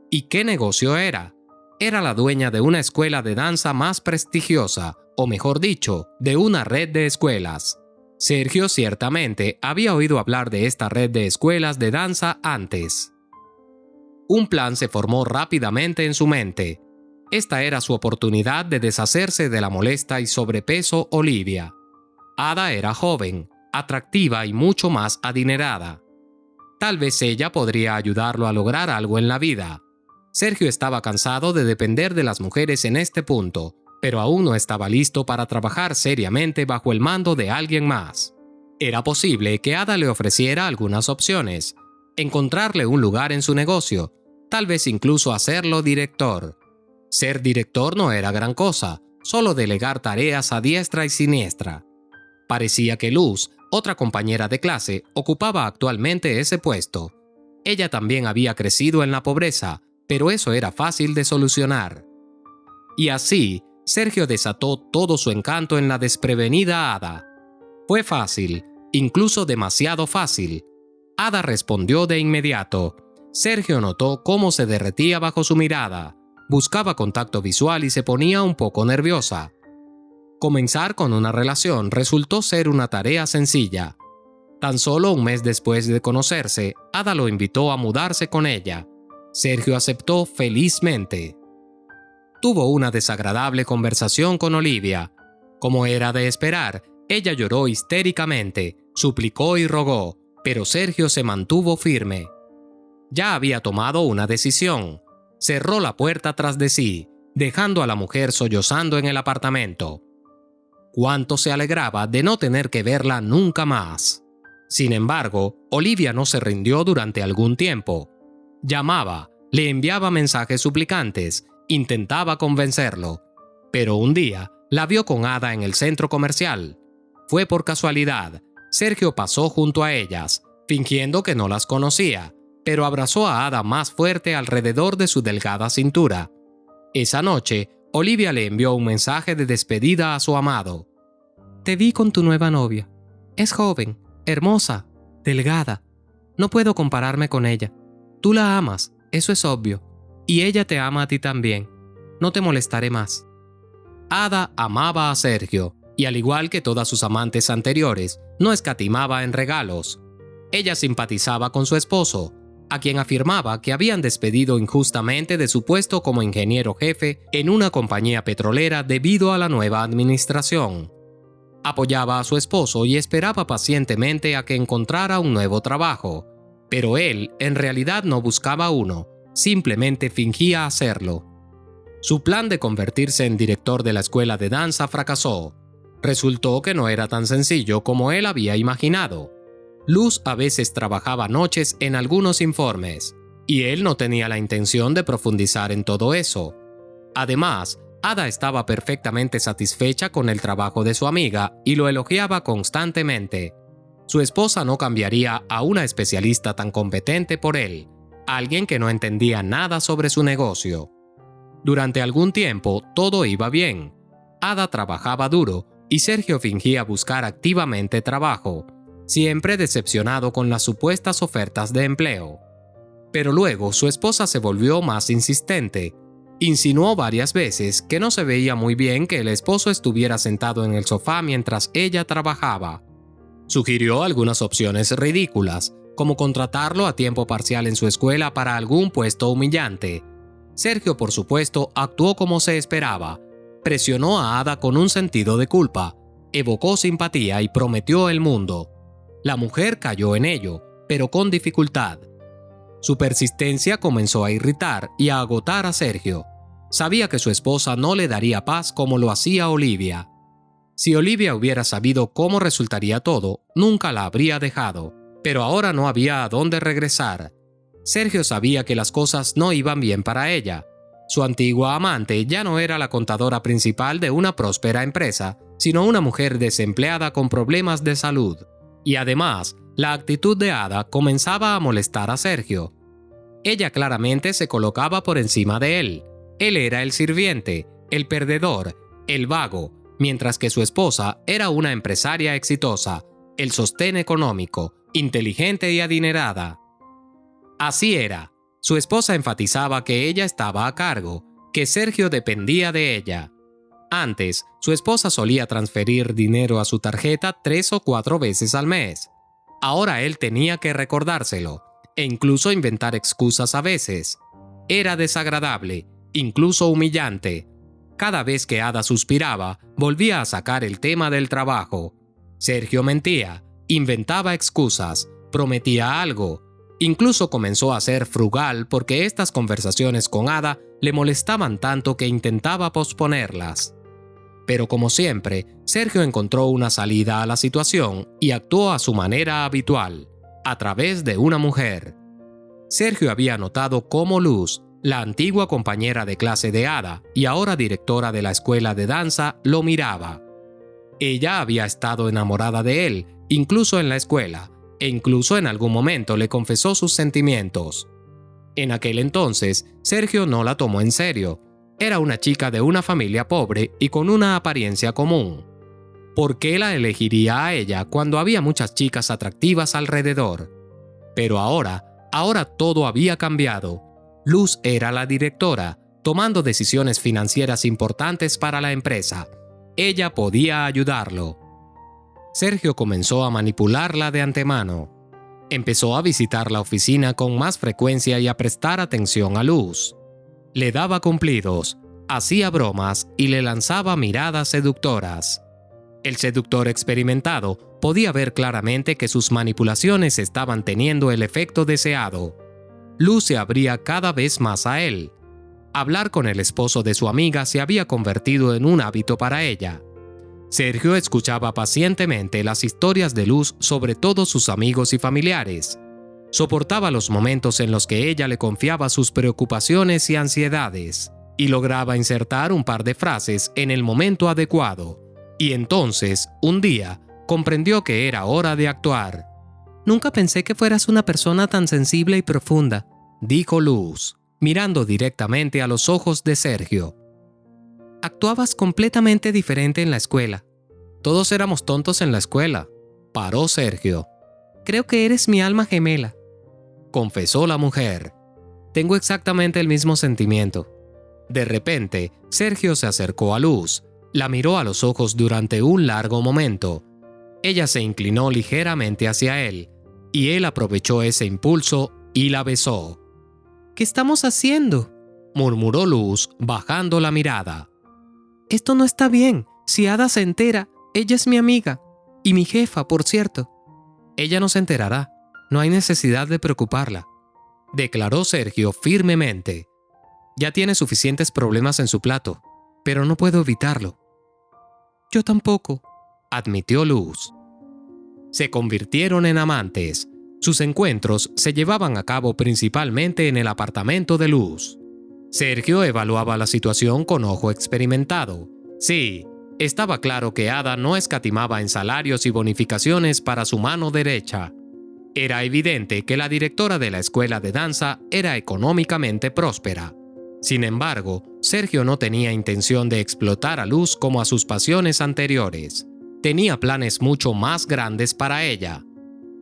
¿Y qué negocio era? Era la dueña de una escuela de danza más prestigiosa, o mejor dicho, de una red de escuelas. Sergio ciertamente había oído hablar de esta red de escuelas de danza antes. Un plan se formó rápidamente en su mente. Esta era su oportunidad de deshacerse de la molesta y sobrepeso Olivia. Ada era joven, atractiva y mucho más adinerada. Tal vez ella podría ayudarlo a lograr algo en la vida. Sergio estaba cansado de depender de las mujeres en este punto, pero aún no estaba listo para trabajar seriamente bajo el mando de alguien más. Era posible que Ada le ofreciera algunas opciones: encontrarle un lugar en su negocio, tal vez incluso hacerlo director. Ser director no era gran cosa, solo delegar tareas a diestra y siniestra. Parecía que Luz, otra compañera de clase, ocupaba actualmente ese puesto. Ella también había crecido en la pobreza, pero eso era fácil de solucionar. Y así, Sergio desató todo su encanto en la desprevenida Ada. Fue fácil, incluso demasiado fácil. Ada respondió de inmediato. Sergio notó cómo se derretía bajo su mirada. Buscaba contacto visual y se ponía un poco nerviosa. Comenzar con una relación resultó ser una tarea sencilla. Tan solo un mes después de conocerse, Ada lo invitó a mudarse con ella. Sergio aceptó felizmente. Tuvo una desagradable conversación con Olivia. Como era de esperar, ella lloró histéricamente, suplicó y rogó, pero Sergio se mantuvo firme. Ya había tomado una decisión. Cerró la puerta tras de sí, dejando a la mujer sollozando en el apartamento. Cuánto se alegraba de no tener que verla nunca más. Sin embargo, Olivia no se rindió durante algún tiempo. Llamaba, le enviaba mensajes suplicantes, intentaba convencerlo. Pero un día, la vio con Ada en el centro comercial. Fue por casualidad. Sergio pasó junto a ellas, fingiendo que no las conocía, pero abrazó a Ada más fuerte alrededor de su delgada cintura. Esa noche, Olivia le envió un mensaje de despedida a su amado. «Te vi con tu nueva novia. Es joven, hermosa, delgada. No puedo compararme con ella. Tú la amas, eso es obvio, y ella te ama a ti también. No te molestaré más». Ada amaba a Sergio, y al igual que todas sus amantes anteriores, no escatimaba en regalos. Ella simpatizaba con su esposo, a quien afirmaba que habían despedido injustamente de su puesto como ingeniero jefe en una compañía petrolera debido a la nueva administración. Apoyaba a su esposo y esperaba pacientemente a que encontrara un nuevo trabajo, pero él en realidad no buscaba uno, simplemente fingía hacerlo. Su plan de convertirse en director de la escuela de danza fracasó. Resultó que no era tan sencillo como él había imaginado. Luz a veces trabajaba noches en algunos informes, y él no tenía la intención de profundizar en todo eso. Además, Ada estaba perfectamente satisfecha con el trabajo de su amiga y lo elogiaba constantemente. Su esposa no cambiaría a una especialista tan competente por él, alguien que no entendía nada sobre su negocio. Durante algún tiempo todo iba bien. Ada trabajaba duro y Sergio fingía buscar activamente trabajo, siempre decepcionado con las supuestas ofertas de empleo. Pero luego su esposa se volvió más insistente. Insinuó varias veces que no se veía muy bien que el esposo estuviera sentado en el sofá mientras ella trabajaba. Sugirió algunas opciones ridículas, como contratarlo a tiempo parcial en su escuela para algún puesto humillante. Sergio, por supuesto, actuó como se esperaba. Presionó a Ada con un sentido de culpa, evocó simpatía y prometió el mundo. La mujer cayó en ello, pero con dificultad. Su persistencia comenzó a irritar y a agotar a Sergio. Sabía que su esposa no le daría paz como lo hacía Olivia. Si Olivia hubiera sabido cómo resultaría todo, nunca la habría dejado, pero ahora no había a dónde regresar. Sergio sabía que las cosas no iban bien para ella. Su antigua amante ya no era la contadora principal de una próspera empresa, sino una mujer desempleada con problemas de salud. Y además, la actitud de Ada comenzaba a molestar a Sergio. Ella claramente se colocaba por encima de él. Él era el sirviente, el perdedor, el vago, mientras que su esposa era una empresaria exitosa, el sostén económico, inteligente y adinerada. Así era. Su esposa enfatizaba que ella estaba a cargo, que Sergio dependía de ella. Antes, su esposa solía transferir dinero a su tarjeta 3 o 4 veces al mes. Ahora él tenía que recordárselo, e incluso inventar excusas a veces. Era desagradable, incluso humillante. Cada vez que Ada suspiraba, volvía a sacar el tema del trabajo. Sergio mentía, inventaba excusas, prometía algo. Incluso comenzó a ser frugal porque estas conversaciones con Ada le molestaban tanto que intentaba posponerlas. Pero como siempre, Sergio encontró una salida a la situación y actuó a su manera habitual, a través de una mujer. Sergio había notado cómo Luz, la antigua compañera de clase de Ada y ahora directora de la escuela de danza, lo miraba. Ella había estado enamorada de él, incluso en la escuela, e incluso en algún momento le confesó sus sentimientos. En aquel entonces, Sergio no la tomó en serio. Era una chica de una familia pobre y con una apariencia común. ¿Por qué la elegiría a ella cuando había muchas chicas atractivas alrededor? Pero ahora todo había cambiado. Luz era la directora, tomando decisiones financieras importantes para la empresa. Ella podía ayudarlo. Sergio comenzó a manipularla de antemano. Empezó a visitar la oficina con más frecuencia y a prestar atención a Luz. Le daba cumplidos, hacía bromas y le lanzaba miradas seductoras. El seductor experimentado podía ver claramente que sus manipulaciones estaban teniendo el efecto deseado. Luz se abría cada vez más a él. Hablar con el esposo de su amiga se había convertido en un hábito para ella. Sergio escuchaba pacientemente las historias de Luz sobre todos sus amigos y familiares. Soportaba los momentos en los que ella le confiaba sus preocupaciones y ansiedades, y lograba insertar un par de frases en el momento adecuado. Y entonces, un día, comprendió que era hora de actuar. «Nunca pensé que fueras una persona tan sensible y profunda», dijo Luz, mirando directamente a los ojos de Sergio. «Actuabas completamente diferente en la escuela». «Todos éramos tontos en la escuela», paró Sergio. «Creo que eres mi alma gemela», confesó la mujer. «Tengo exactamente el mismo sentimiento». De repente, Sergio se acercó a Luz, la miró a los ojos durante un largo momento. Ella se inclinó ligeramente hacia él, y él aprovechó ese impulso y la besó. «¿Qué estamos haciendo?», murmuró Luz, bajando la mirada. «Esto no está bien. Si Ada se entera, ella es mi amiga. Y mi jefa, por cierto». «Ella no se enterará. No hay necesidad de preocuparla», declaró Sergio firmemente. «Ya tiene suficientes problemas en su plato, pero no puedo evitarlo». «Yo tampoco», admitió Luz. Se convirtieron en amantes. Sus encuentros se llevaban a cabo principalmente en el apartamento de Luz. Sergio evaluaba la situación con ojo experimentado. Sí, estaba claro que Ada no escatimaba en salarios y bonificaciones para su mano derecha. Era evidente que la directora de la escuela de danza era económicamente próspera. Sin embargo, Sergio no tenía intención de explotar a Luz como a sus pasiones anteriores. Tenía planes mucho más grandes para ella.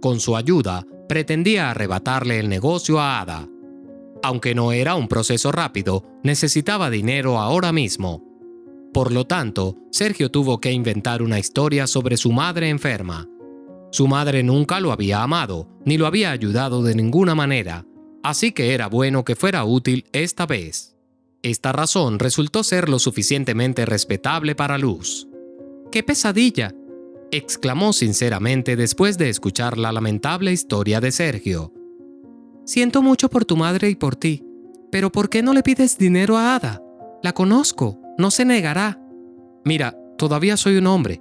Con su ayuda, pretendía arrebatarle el negocio a Ada. Aunque no era un proceso rápido, necesitaba dinero ahora mismo. Por lo tanto, Sergio tuvo que inventar una historia sobre su madre enferma. Su madre nunca lo había amado, ni lo había ayudado de ninguna manera, así que era bueno que fuera útil esta vez. Esta razón resultó ser lo suficientemente respetable para Luz. ¡Qué pesadilla!, exclamó sinceramente después de escuchar la lamentable historia de Sergio. «Siento mucho por tu madre y por ti, pero ¿por qué no le pides dinero a Ada? La conozco, no se negará». «Mira, todavía soy un hombre,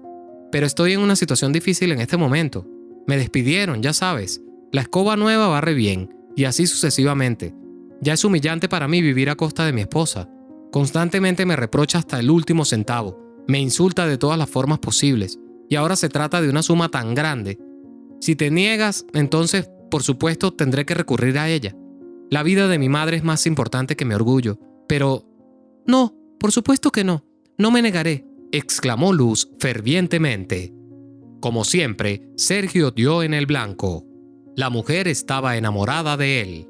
pero estoy en una situación difícil en este momento. Me despidieron, ya sabes. La escoba nueva barre bien, y así sucesivamente. Ya es humillante para mí vivir a costa de mi esposa. Constantemente me reprocha hasta el último centavo, me insulta de todas las formas posibles, y ahora se trata de una suma tan grande. Si te niegas, entonces, por supuesto, tendré que recurrir a ella. La vida de mi madre es más importante que mi orgullo, pero...» «No, por supuesto que no. No me negaré», exclamó Luz fervientemente. Como siempre, Sergio dio en el blanco. La mujer estaba enamorada de él.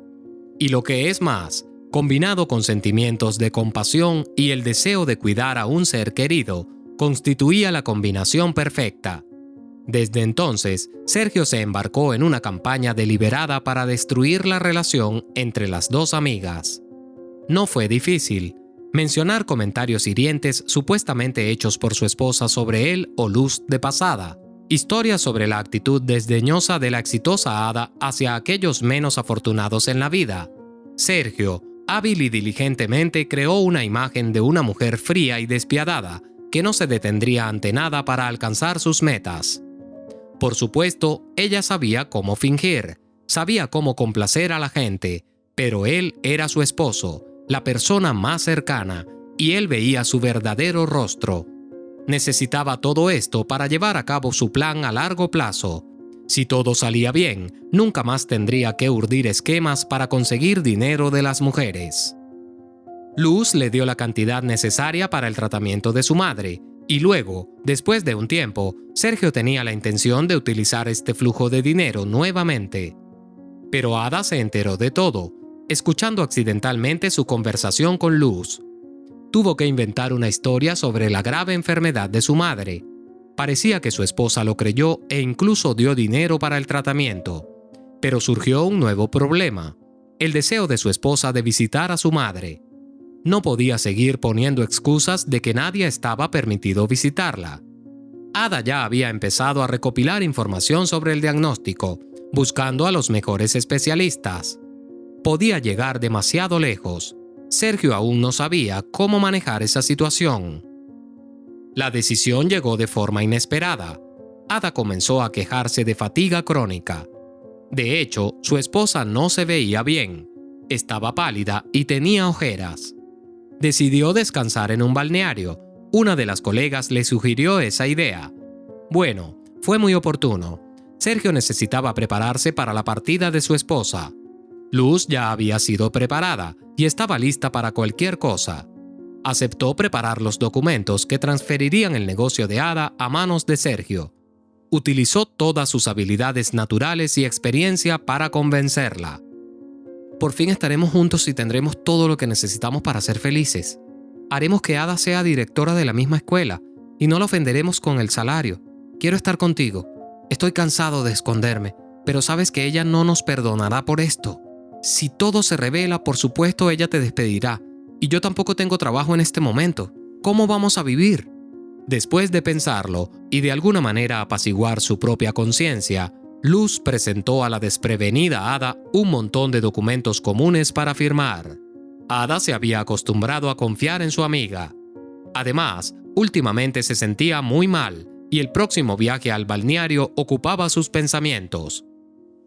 Y lo que es más, combinado con sentimientos de compasión y el deseo de cuidar a un ser querido, constituía la combinación perfecta. Desde entonces, Sergio se embarcó en una campaña deliberada para destruir la relación entre las dos amigas. No fue difícil. Mencionar comentarios hirientes supuestamente hechos por su esposa sobre él o Luz de pasada. Historias sobre la actitud desdeñosa de la exitosa Ada hacia aquellos menos afortunados en la vida. Sergio, hábil y diligentemente, creó una imagen de una mujer fría y despiadada, que no se detendría ante nada para alcanzar sus metas. Por supuesto, ella sabía cómo fingir, sabía cómo complacer a la gente, pero él era su esposo, la persona más cercana, y él veía su verdadero rostro. Necesitaba todo esto para llevar a cabo su plan a largo plazo. Si todo salía bien, nunca más tendría que urdir esquemas para conseguir dinero de las mujeres. Luz le dio la cantidad necesaria para el tratamiento de su madre, y luego, después de un tiempo, Sergio tenía la intención de utilizar este flujo de dinero nuevamente. Pero Ada se enteró de todo, escuchando accidentalmente su conversación con Luz. Tuvo que inventar una historia sobre la grave enfermedad de su madre. Parecía que su esposa lo creyó e incluso dio dinero para el tratamiento. Pero surgió un nuevo problema: el deseo de su esposa de visitar a su madre. No podía seguir poniendo excusas de que nadie estaba permitido visitarla. Ada ya había empezado a recopilar información sobre el diagnóstico, buscando a los mejores especialistas. Podía llegar demasiado lejos. Sergio aún no sabía cómo manejar esa situación. La decisión llegó de forma inesperada. Ada comenzó a quejarse de fatiga crónica. De hecho, su esposa no se veía bien. Estaba pálida y tenía ojeras. Decidió descansar en un balneario. Una de las colegas le sugirió esa idea. Bueno, fue muy oportuno. Sergio necesitaba prepararse para la partida de su esposa. Luz ya había sido preparada y estaba lista para cualquier cosa. Aceptó preparar los documentos que transferirían el negocio de Ada a manos de Sergio. Utilizó todas sus habilidades naturales y experiencia para convencerla. Por fin estaremos juntos y tendremos todo lo que necesitamos para ser felices. Haremos que Ada sea directora de la misma escuela y no la ofenderemos con el salario. Quiero estar contigo. Estoy cansado de esconderme, pero sabes que ella no nos perdonará por esto. Si todo se revela, por supuesto ella te despedirá. Y yo tampoco tengo trabajo en este momento. ¿Cómo vamos a vivir? Después de pensarlo y de alguna manera apaciguar su propia conciencia, Luz presentó a la desprevenida Ada un montón de documentos comunes para firmar. Ada se había acostumbrado a confiar en su amiga. Además, últimamente se sentía muy mal y el próximo viaje al balneario ocupaba sus pensamientos.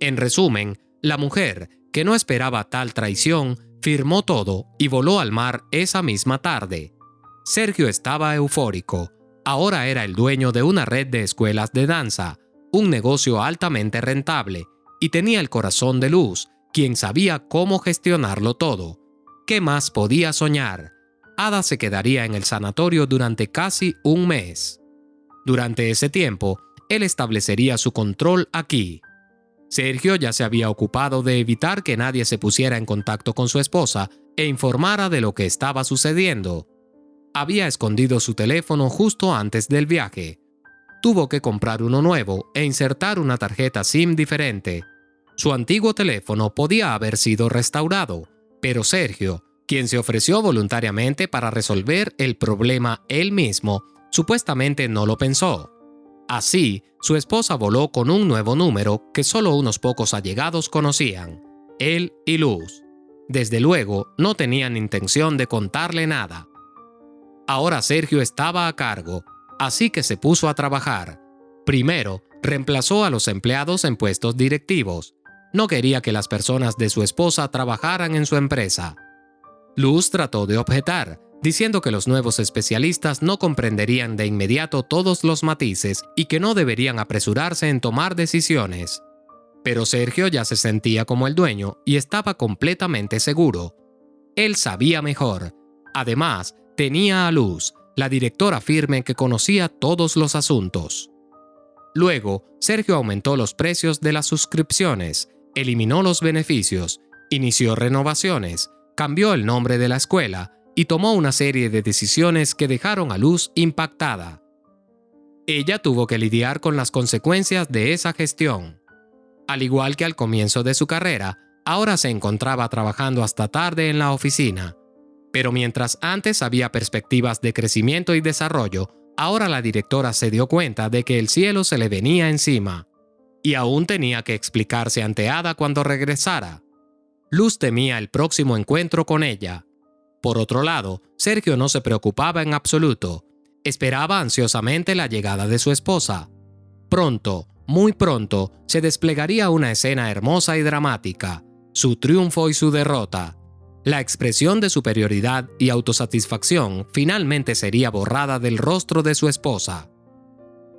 En resumen, la mujer, que no esperaba tal traición, firmó todo y voló al mar esa misma tarde. Sergio estaba eufórico. Ahora era el dueño de una red de escuelas de danza, un negocio altamente rentable, y tenía el corazón de Luz, quien sabía cómo gestionarlo todo. ¿Qué más podía soñar? Ada se quedaría en el sanatorio durante casi un mes. Durante ese tiempo, él establecería su control aquí. Sergio ya se había ocupado de evitar que nadie se pusiera en contacto con su esposa e informara de lo que estaba sucediendo. Había escondido su teléfono justo antes del viaje. Tuvo que comprar uno nuevo e insertar una tarjeta SIM diferente. Su antiguo teléfono podía haber sido restaurado, pero Sergio, quien se ofreció voluntariamente para resolver el problema él mismo, supuestamente no lo pensó. Así, su esposa voló con un nuevo número que solo unos pocos allegados conocían, él y Luz. Desde luego, no tenían intención de contarle nada. Ahora Sergio estaba a cargo, así que se puso a trabajar. Primero, reemplazó a los empleados en puestos directivos. No quería que las personas de su esposa trabajaran en su empresa. Luz trató de objetar, diciendo que los nuevos especialistas no comprenderían de inmediato todos los matices y que no deberían apresurarse en tomar decisiones. Pero Sergio ya se sentía como el dueño y estaba completamente seguro. Él sabía mejor. Además, tenía a Luz, la directora firme que conocía todos los asuntos. Luego, Sergio aumentó los precios de las suscripciones, eliminó los beneficios, inició renovaciones, cambió el nombre de la escuela y tomó una serie de decisiones que dejaron a Luz impactada. Ella tuvo que lidiar con las consecuencias de esa gestión. Al igual que al comienzo de su carrera, ahora se encontraba trabajando hasta tarde en la oficina. Pero mientras antes había perspectivas de crecimiento y desarrollo, Ahora la directora se dio cuenta de que el cielo se le venía encima, y aún tenía que explicarse ante Ada cuando regresara. Luz temía el próximo encuentro con ella. Por otro lado, Sergio no se preocupaba en absoluto. Esperaba ansiosamente la llegada de su esposa. Pronto, muy pronto, se desplegaría una escena hermosa y dramática, su triunfo y su derrota. La expresión de superioridad y autosatisfacción finalmente sería borrada del rostro de su esposa.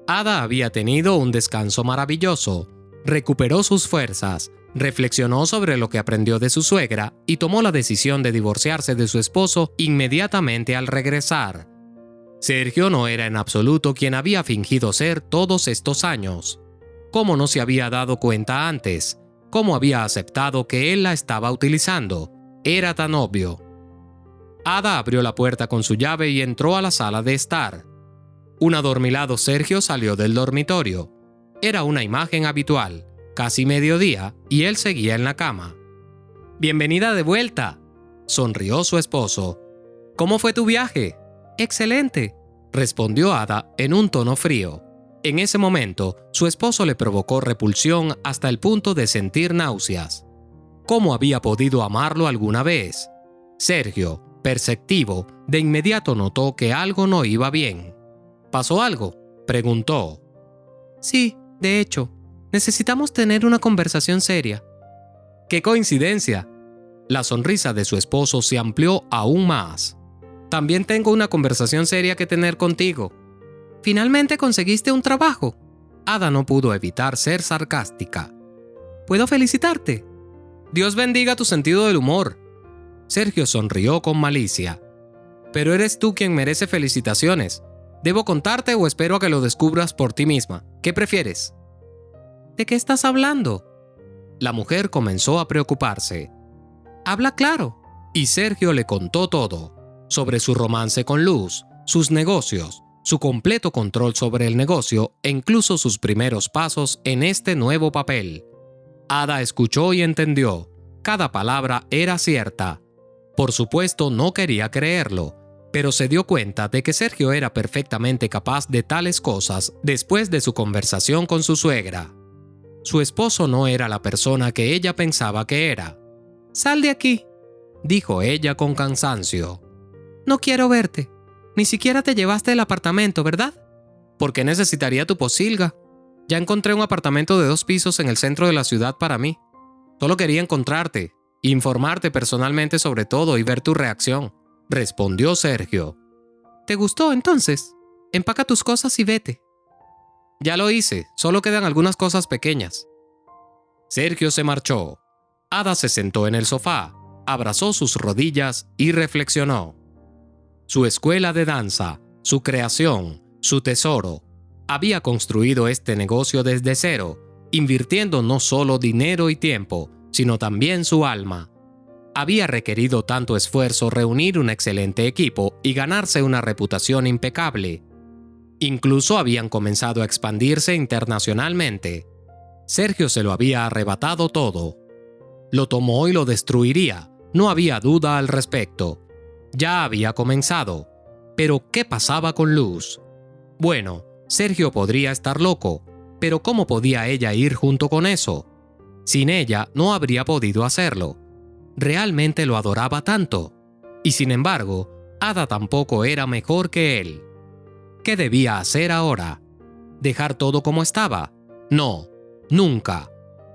Ada había tenido un descanso maravilloso. Recuperó sus fuerzas, reflexionó sobre lo que aprendió de su suegra y tomó la decisión de divorciarse de su esposo inmediatamente al regresar. Sergio no era en absoluto quien había fingido ser todos estos años. ¿Cómo no se había dado cuenta antes? ¿Cómo había aceptado que él la estaba utilizando? Era tan obvio. Ada abrió la puerta con su llave y entró a la sala de estar. Un adormilado Sergio salió del dormitorio. Era una imagen habitual, casi mediodía, y él seguía en la cama. «Bienvenida de vuelta», sonrió su esposo. «¿Cómo fue tu viaje?» «Excelente», respondió Ada en un tono frío. En ese momento, su esposo le provocó repulsión hasta el punto de sentir náuseas. ¿Cómo había podido amarlo alguna vez? Sergio, perceptivo, de inmediato notó que algo no iba bien. ¿Pasó algo?, preguntó. «Sí, de hecho, necesitamos tener una conversación seria». ¡Qué coincidencia! La sonrisa de su esposo se amplió aún más. «También tengo una conversación seria que tener contigo». «¿Finalmente conseguiste un trabajo?» Ada no pudo evitar ser sarcástica. «¿Puedo felicitarte?» «Dios bendiga tu sentido del humor». Sergio sonrió con malicia. «Pero eres tú quien merece felicitaciones. ¿Debo contarte o espero a que lo descubras por ti misma? ¿Qué prefieres?» «¿De qué estás hablando?» La mujer comenzó a preocuparse. «Habla claro». Y Sergio le contó todo, sobre su romance con Luz, sus negocios, su completo control sobre el negocio e incluso sus primeros pasos en este nuevo papel. Ada escuchó y entendió. Cada palabra era cierta. Por supuesto, no quería creerlo, pero se dio cuenta de que Sergio era perfectamente capaz de tales cosas después de su conversación con su suegra. Su esposo no era la persona que ella pensaba que era. «Sal de aquí», dijo ella con cansancio. «No quiero verte. Ni siquiera te llevaste el apartamento, ¿verdad?» «¿Por qué necesitaría tu posilga? Ya encontré un apartamento de 2 pisos en el centro de la ciudad para mí. Solo quería encontrarte, informarte personalmente sobre todo y ver tu reacción», respondió Sergio. «¿Te gustó entonces? Empaca tus cosas y vete». «Ya lo hice, solo quedan algunas cosas pequeñas». Sergio se marchó. Ada se sentó en el sofá, abrazó sus rodillas y reflexionó. Su escuela de danza, su creación, su tesoro. Había construido este negocio desde cero, invirtiendo no solo dinero y tiempo, sino también su alma. Había requerido tanto esfuerzo reunir un excelente equipo y ganarse una reputación impecable. Incluso habían comenzado a expandirse internacionalmente. Sergio se lo había arrebatado todo. Lo tomó y lo destruiría, no había duda al respecto. Ya había comenzado. Pero ¿qué pasaba con Luz? Bueno, Sergio podría estar loco, pero ¿cómo podía ella ir junto con eso? Sin ella no habría podido hacerlo. Realmente lo adoraba tanto. Y sin embargo, Ada tampoco era mejor que él. ¿Qué debía hacer ahora? ¿Dejar todo como estaba? No, nunca.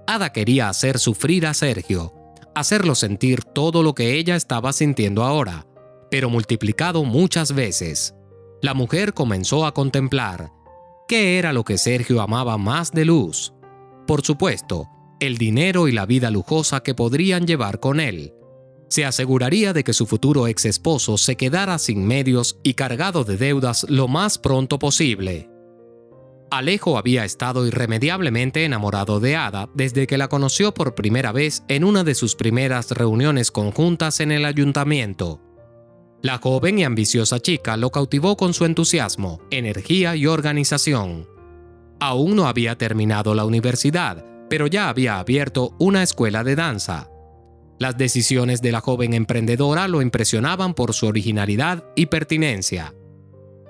Ada quería hacer sufrir a Sergio, hacerlo sentir todo lo que ella estaba sintiendo ahora, pero multiplicado muchas veces. La mujer comenzó a contemplar. ¿Qué era lo que Sergio amaba más de Luz? Por supuesto, el dinero y la vida lujosa que podrían llevar con él. Se aseguraría de que su futuro ex esposo se quedara sin medios y cargado de deudas lo más pronto posible. Alejo había estado irremediablemente enamorado de Ada desde que la conoció por primera vez en una de sus primeras reuniones conjuntas en el ayuntamiento. La joven y ambiciosa chica lo cautivó con su entusiasmo, energía y organización. Aún no había terminado la universidad, pero ya había abierto una escuela de danza. Las decisiones de la joven emprendedora lo impresionaban por su originalidad y pertinencia.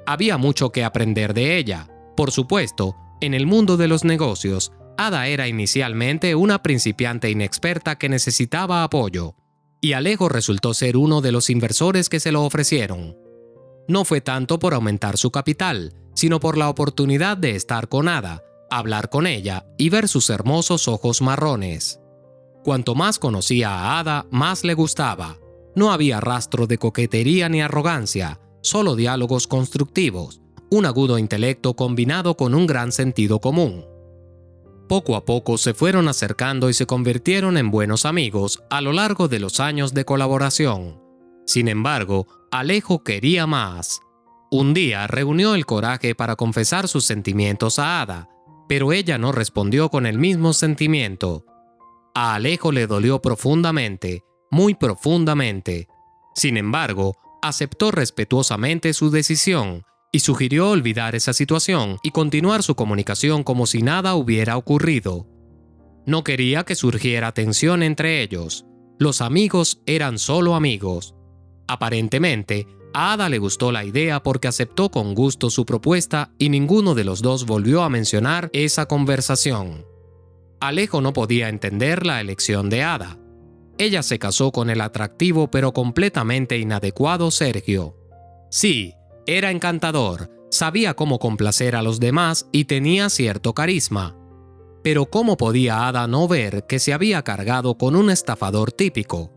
Había mucho que aprender de ella. Por supuesto, en el mundo de los negocios, Ada era inicialmente una principiante inexperta que necesitaba apoyo, y Alejo resultó ser uno de los inversores que se lo ofrecieron. No fue tanto por aumentar su capital, sino por la oportunidad de estar con Ada, hablar con ella y ver sus hermosos ojos marrones. Cuanto más conocía a Ada, más le gustaba. No había rastro de coquetería ni arrogancia, solo diálogos constructivos, un agudo intelecto combinado con un gran sentido común. Poco a poco se fueron acercando y se convirtieron en buenos amigos a lo largo de los años de colaboración. Sin embargo, Alejo quería más. Un día reunió el coraje para confesar sus sentimientos a Ada, pero ella no respondió con el mismo sentimiento. A Alejo le dolió profundamente, muy profundamente. Sin embargo, aceptó respetuosamente su decisión y sugirió olvidar esa situación y continuar su comunicación como si nada hubiera ocurrido. No quería que surgiera tensión entre ellos. Los amigos eran solo amigos. Aparentemente, a Ada le gustó la idea porque aceptó con gusto su propuesta y ninguno de los dos volvió a mencionar esa conversación. Alejo no podía entender la elección de Ada. Ella se casó con el atractivo pero completamente inadecuado Sergio. Sí, era encantador, sabía cómo complacer a los demás y tenía cierto carisma. Pero ¿cómo podía Ada no ver que se había cargado con un estafador típico?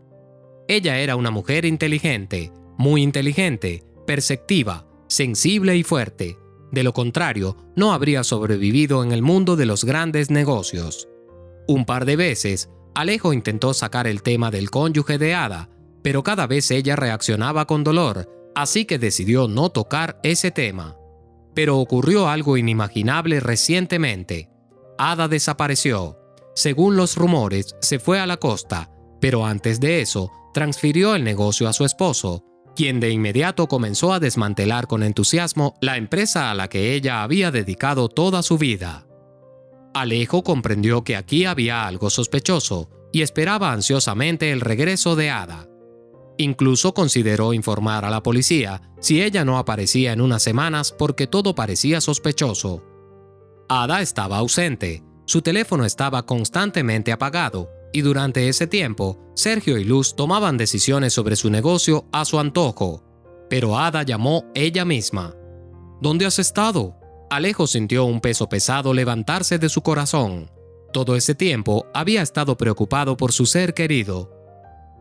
Ella era una mujer inteligente, muy inteligente, perceptiva, sensible y fuerte. De lo contrario, no habría sobrevivido en el mundo de los grandes negocios. Un par de veces, Alejo intentó sacar el tema del cónyuge de Ada, pero cada vez ella reaccionaba con dolor, así que decidió no tocar ese tema. Pero ocurrió algo inimaginable recientemente. Ada desapareció. Según los rumores, se fue a la costa, pero antes de eso, transfirió el negocio a su esposo, quien de inmediato comenzó a desmantelar con entusiasmo la empresa a la que ella había dedicado toda su vida. Alejo comprendió que aquí había algo sospechoso y esperaba ansiosamente el regreso de Ada. Incluso consideró informar a la policía si ella no aparecía en unas semanas porque todo parecía sospechoso. Ada estaba ausente, su teléfono estaba constantemente apagado y durante ese tiempo, Sergio y Luz tomaban decisiones sobre su negocio a su antojo. Pero Ada llamó ella misma. ¿Dónde has estado? Alejo sintió un peso pesado levantarse de su corazón. Todo ese tiempo había estado preocupado por su ser querido.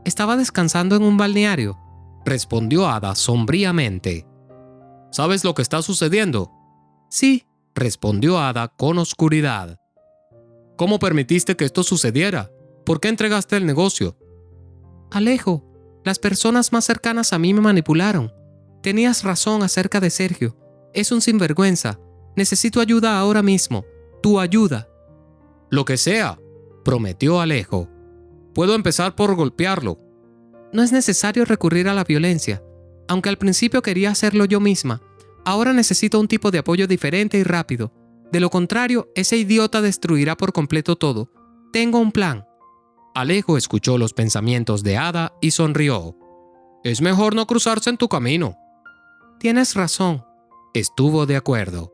Estaba descansando en un balneario, respondió Ada sombríamente. ¿Sabes lo que está sucediendo? Sí, respondió Ada con oscuridad. ¿Cómo permitiste que esto sucediera? ¿Por qué entregaste el negocio? Alejo, las personas más cercanas a mí me manipularon. Tenías razón acerca de Sergio. Es un sinvergüenza. Necesito ayuda ahora mismo. Tu ayuda. Lo que sea, prometió Alejo. Puedo empezar por golpearlo. No es necesario recurrir a la violencia. Aunque al principio quería hacerlo yo misma, ahora necesito un tipo de apoyo diferente y rápido. De lo contrario, ese idiota destruirá por completo todo. Tengo un plan. Alejo escuchó los pensamientos de Ada y sonrió. Es mejor no cruzarse en tu camino. Tienes razón. Estuvo de acuerdo.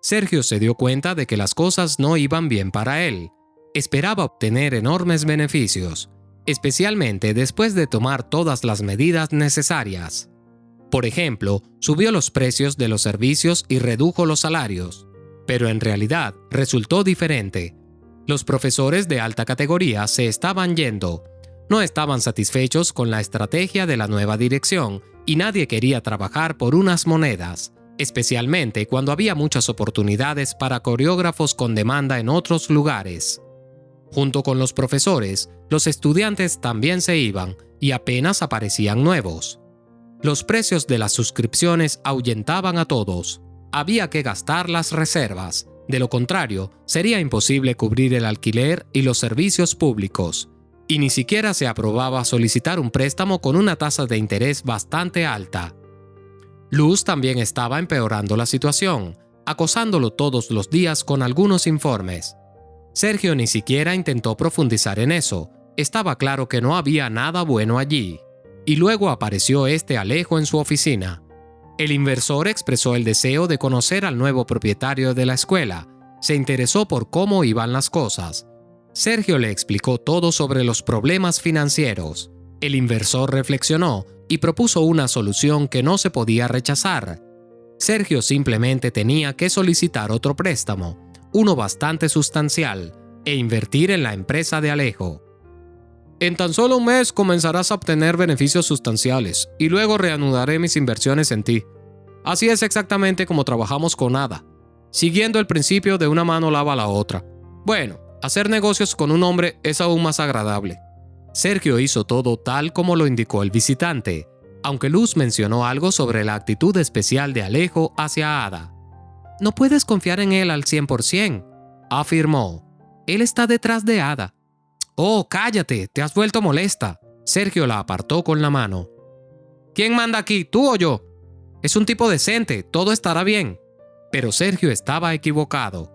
Sergio se dio cuenta de que las cosas no iban bien para él. Esperaba obtener enormes beneficios, especialmente después de tomar todas las medidas necesarias. Por ejemplo, subió los precios de los servicios y redujo los salarios. Pero en realidad resultó diferente. Los profesores de alta categoría se estaban yendo. No estaban satisfechos con la estrategia de la nueva dirección y nadie quería trabajar por unas monedas, especialmente cuando había muchas oportunidades para coreógrafos con demanda en otros lugares. Junto con los profesores, los estudiantes también se iban y apenas aparecían nuevos. Los precios de las suscripciones ahuyentaban a todos. Había que gastar las reservas. De lo contrario, sería imposible cubrir el alquiler y los servicios públicos. Y ni siquiera se aprobaba solicitar un préstamo con una tasa de interés bastante alta. Luz también estaba empeorando la situación, acosándolo todos los días con algunos informes. Sergio ni siquiera intentó profundizar en eso. Estaba claro que no había nada bueno allí. Y luego apareció este Alejo en su oficina. El inversor expresó el deseo de conocer al nuevo propietario de la escuela. Se interesó por cómo iban las cosas. Sergio le explicó todo sobre los problemas financieros. El inversor reflexionó y propuso una solución que no se podía rechazar. Sergio simplemente tenía que solicitar otro préstamo, uno bastante sustancial, e invertir en la empresa de Alejo. En tan solo un mes comenzarás a obtener beneficios sustanciales y luego reanudaré mis inversiones en ti. Así es exactamente como trabajamos con Ada, siguiendo el principio de una mano lava la otra. Bueno, hacer negocios con un hombre es aún más agradable. Sergio hizo todo tal como lo indicó el visitante, aunque Luz mencionó algo sobre la actitud especial de Alejo hacia Ada. No puedes confiar en él al 100%, afirmó. Él está detrás de Ada. Oh, cállate, te has vuelto molesta. Sergio la apartó con la mano. ¿Quién manda aquí, tú o yo? Es un tipo decente, todo estará bien. Pero Sergio estaba equivocado.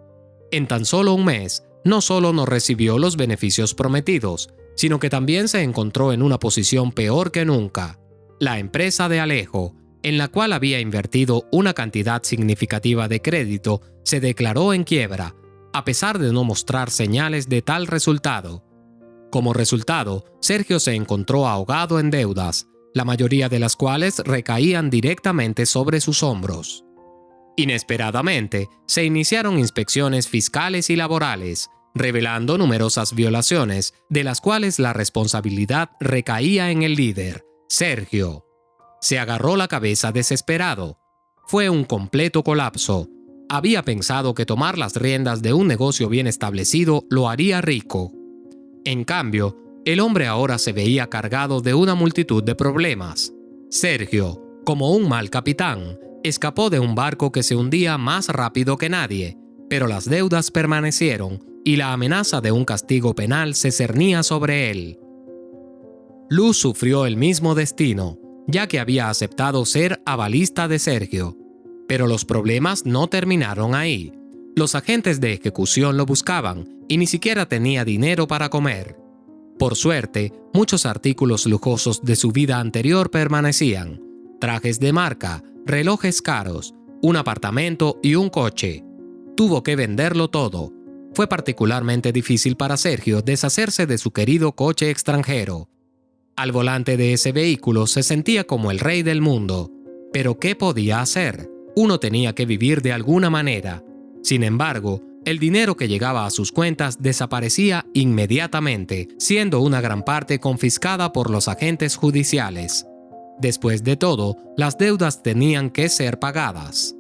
En tan solo un mes, no solo no recibió los beneficios prometidos, sino que también se encontró en una posición peor que nunca. La empresa de Alejo, en la cual había invertido una cantidad significativa de crédito, se declaró en quiebra, a pesar de no mostrar señales de tal resultado. Como resultado, Sergio se encontró ahogado en deudas, la mayoría de las cuales recaían directamente sobre sus hombros. Inesperadamente, se iniciaron inspecciones fiscales y laborales, revelando numerosas violaciones, de las cuales la responsabilidad recaía en el líder, Sergio. Se agarró la cabeza desesperado. Fue un completo colapso. Había pensado que tomar las riendas de un negocio bien establecido lo haría rico. En cambio, el hombre ahora se veía cargado de una multitud de problemas. Sergio, como un mal capitán, escapó de un barco que se hundía más rápido que nadie, pero las deudas permanecieron y la amenaza de un castigo penal se cernía sobre él. Luz sufrió el mismo destino, ya que había aceptado ser avalista de Sergio. Pero los problemas no terminaron ahí. Los agentes de ejecución lo buscaban y ni siquiera tenía dinero para comer. Por suerte, muchos artículos lujosos de su vida anterior permanecían: trajes de marca, relojes caros, un apartamento y un coche. Tuvo que venderlo todo. Fue particularmente difícil para Sergio deshacerse de su querido coche extranjero. Al volante de ese vehículo se sentía como el rey del mundo. Pero ¿qué podía hacer? Uno tenía que vivir de alguna manera. Sin embargo, el dinero que llegaba a sus cuentas desaparecía inmediatamente, siendo una gran parte confiscada por los agentes judiciales. Después de todo, las deudas tenían que ser pagadas.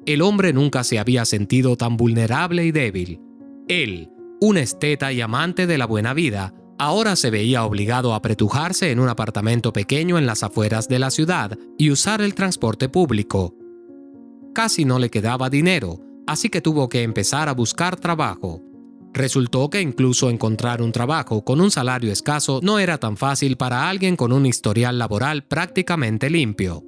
El hombre nunca se había sentido tan vulnerable y débil. Él, un esteta y amante de la buena vida, ahora se veía obligado a apretujarse en un apartamento pequeño en las afueras de la ciudad y usar el transporte público. Casi no le quedaba dinero, así que tuvo que empezar a buscar trabajo. Resultó que incluso encontrar un trabajo con un salario escaso no era tan fácil para alguien con un historial laboral prácticamente limpio.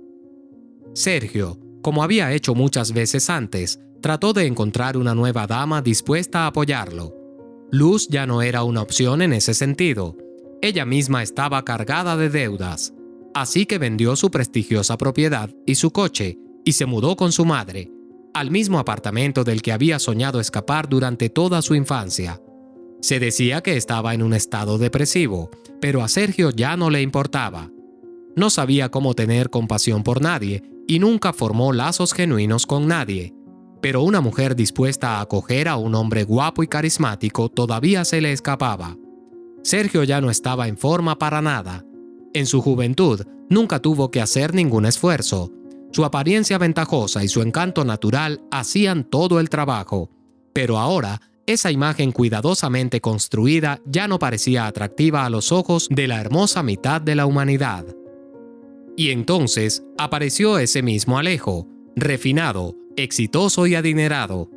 Sergio, como había hecho muchas veces antes, trató de encontrar una nueva dama dispuesta a apoyarlo. Luz ya no era una opción en ese sentido. Ella misma estaba cargada de deudas, así que vendió su prestigiosa propiedad y su coche y se mudó con su madre, al mismo apartamento del que había soñado escapar durante toda su infancia. Se decía que estaba en un estado depresivo, pero a Sergio ya no le importaba. No sabía cómo tener compasión por nadie y nunca formó lazos genuinos con nadie. Pero una mujer dispuesta a acoger a un hombre guapo y carismático todavía se le escapaba. Sergio ya no estaba en forma para nada. En su juventud nunca tuvo que hacer ningún esfuerzo. Su apariencia ventajosa y su encanto natural hacían todo el trabajo. Pero ahora, esa imagen cuidadosamente construida ya no parecía atractiva a los ojos de la hermosa mitad de la humanidad. Y entonces apareció ese mismo Alejo, refinado, exitoso y adinerado.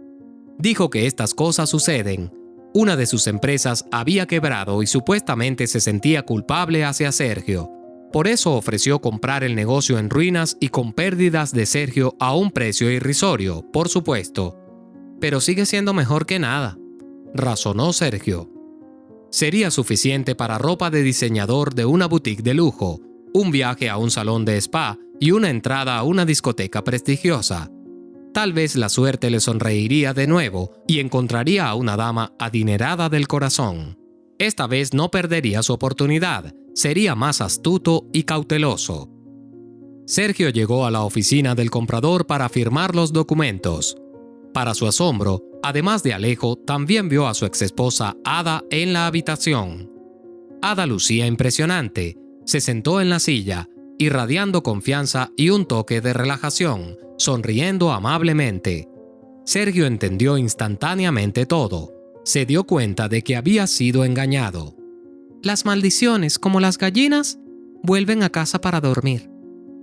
Dijo que estas cosas suceden. Una de sus empresas había quebrado y supuestamente se sentía culpable hacia Sergio. Por eso ofreció comprar el negocio en ruinas y con pérdidas de Sergio a un precio irrisorio, por supuesto. Pero sigue siendo mejor que nada, razonó Sergio. Sería suficiente para ropa de diseñador de una boutique de lujo, un viaje a un salón de spa y una entrada a una discoteca prestigiosa. Tal vez la suerte le sonreiría de nuevo y encontraría a una dama adinerada del corazón. Esta vez no perdería su oportunidad, sería más astuto y cauteloso. Sergio llegó a la oficina del comprador para firmar los documentos. Para su asombro, además de Alejo, también vio a su exesposa Ada en la habitación. Ada lucía impresionante, se sentó en la silla, irradiando confianza y un toque de relajación, sonriendo amablemente. Sergio entendió instantáneamente todo. Se dio cuenta de que había sido engañado. Las maldiciones, como las gallinas, vuelven a casa para dormir.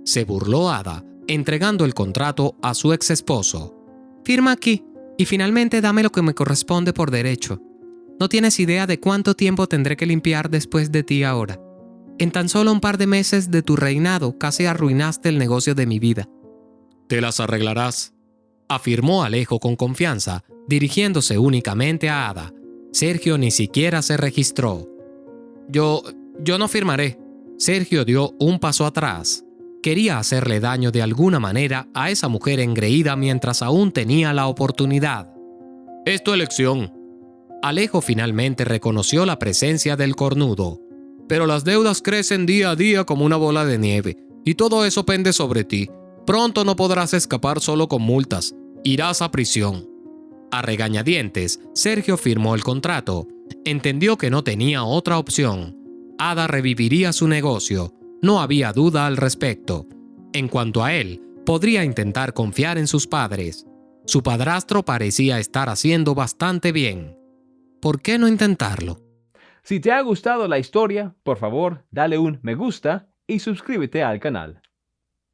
Se burló Ada, entregando el contrato a su ex esposo. Firma aquí, y finalmente dame lo que me corresponde por derecho. No tienes idea de cuánto tiempo tendré que limpiar después de ti ahora. En tan solo un par de meses de tu reinado casi arruinaste el negocio de mi vida. Te las arreglarás, afirmó Alejo con confianza, dirigiéndose únicamente a Ada. Sergio ni siquiera se registró. Yo no firmaré. Sergio dio un paso atrás. Quería hacerle daño de alguna manera a esa mujer engreída mientras aún tenía la oportunidad. Es tu elección. Alejo finalmente reconoció la presencia del cornudo. Pero las deudas crecen día a día como una bola de nieve, y todo eso pende sobre ti. Pronto no podrás escapar solo con multas. Irás a prisión. A regañadientes, Sergio firmó el contrato. Entendió que no tenía otra opción. Ada reviviría su negocio. No había duda al respecto. En cuanto a él, podría intentar confiar en sus padres. Su padrastro parecía estar haciendo bastante bien. ¿Por qué no intentarlo? Si te ha gustado la historia, por favor, dale un me gusta y suscríbete al canal.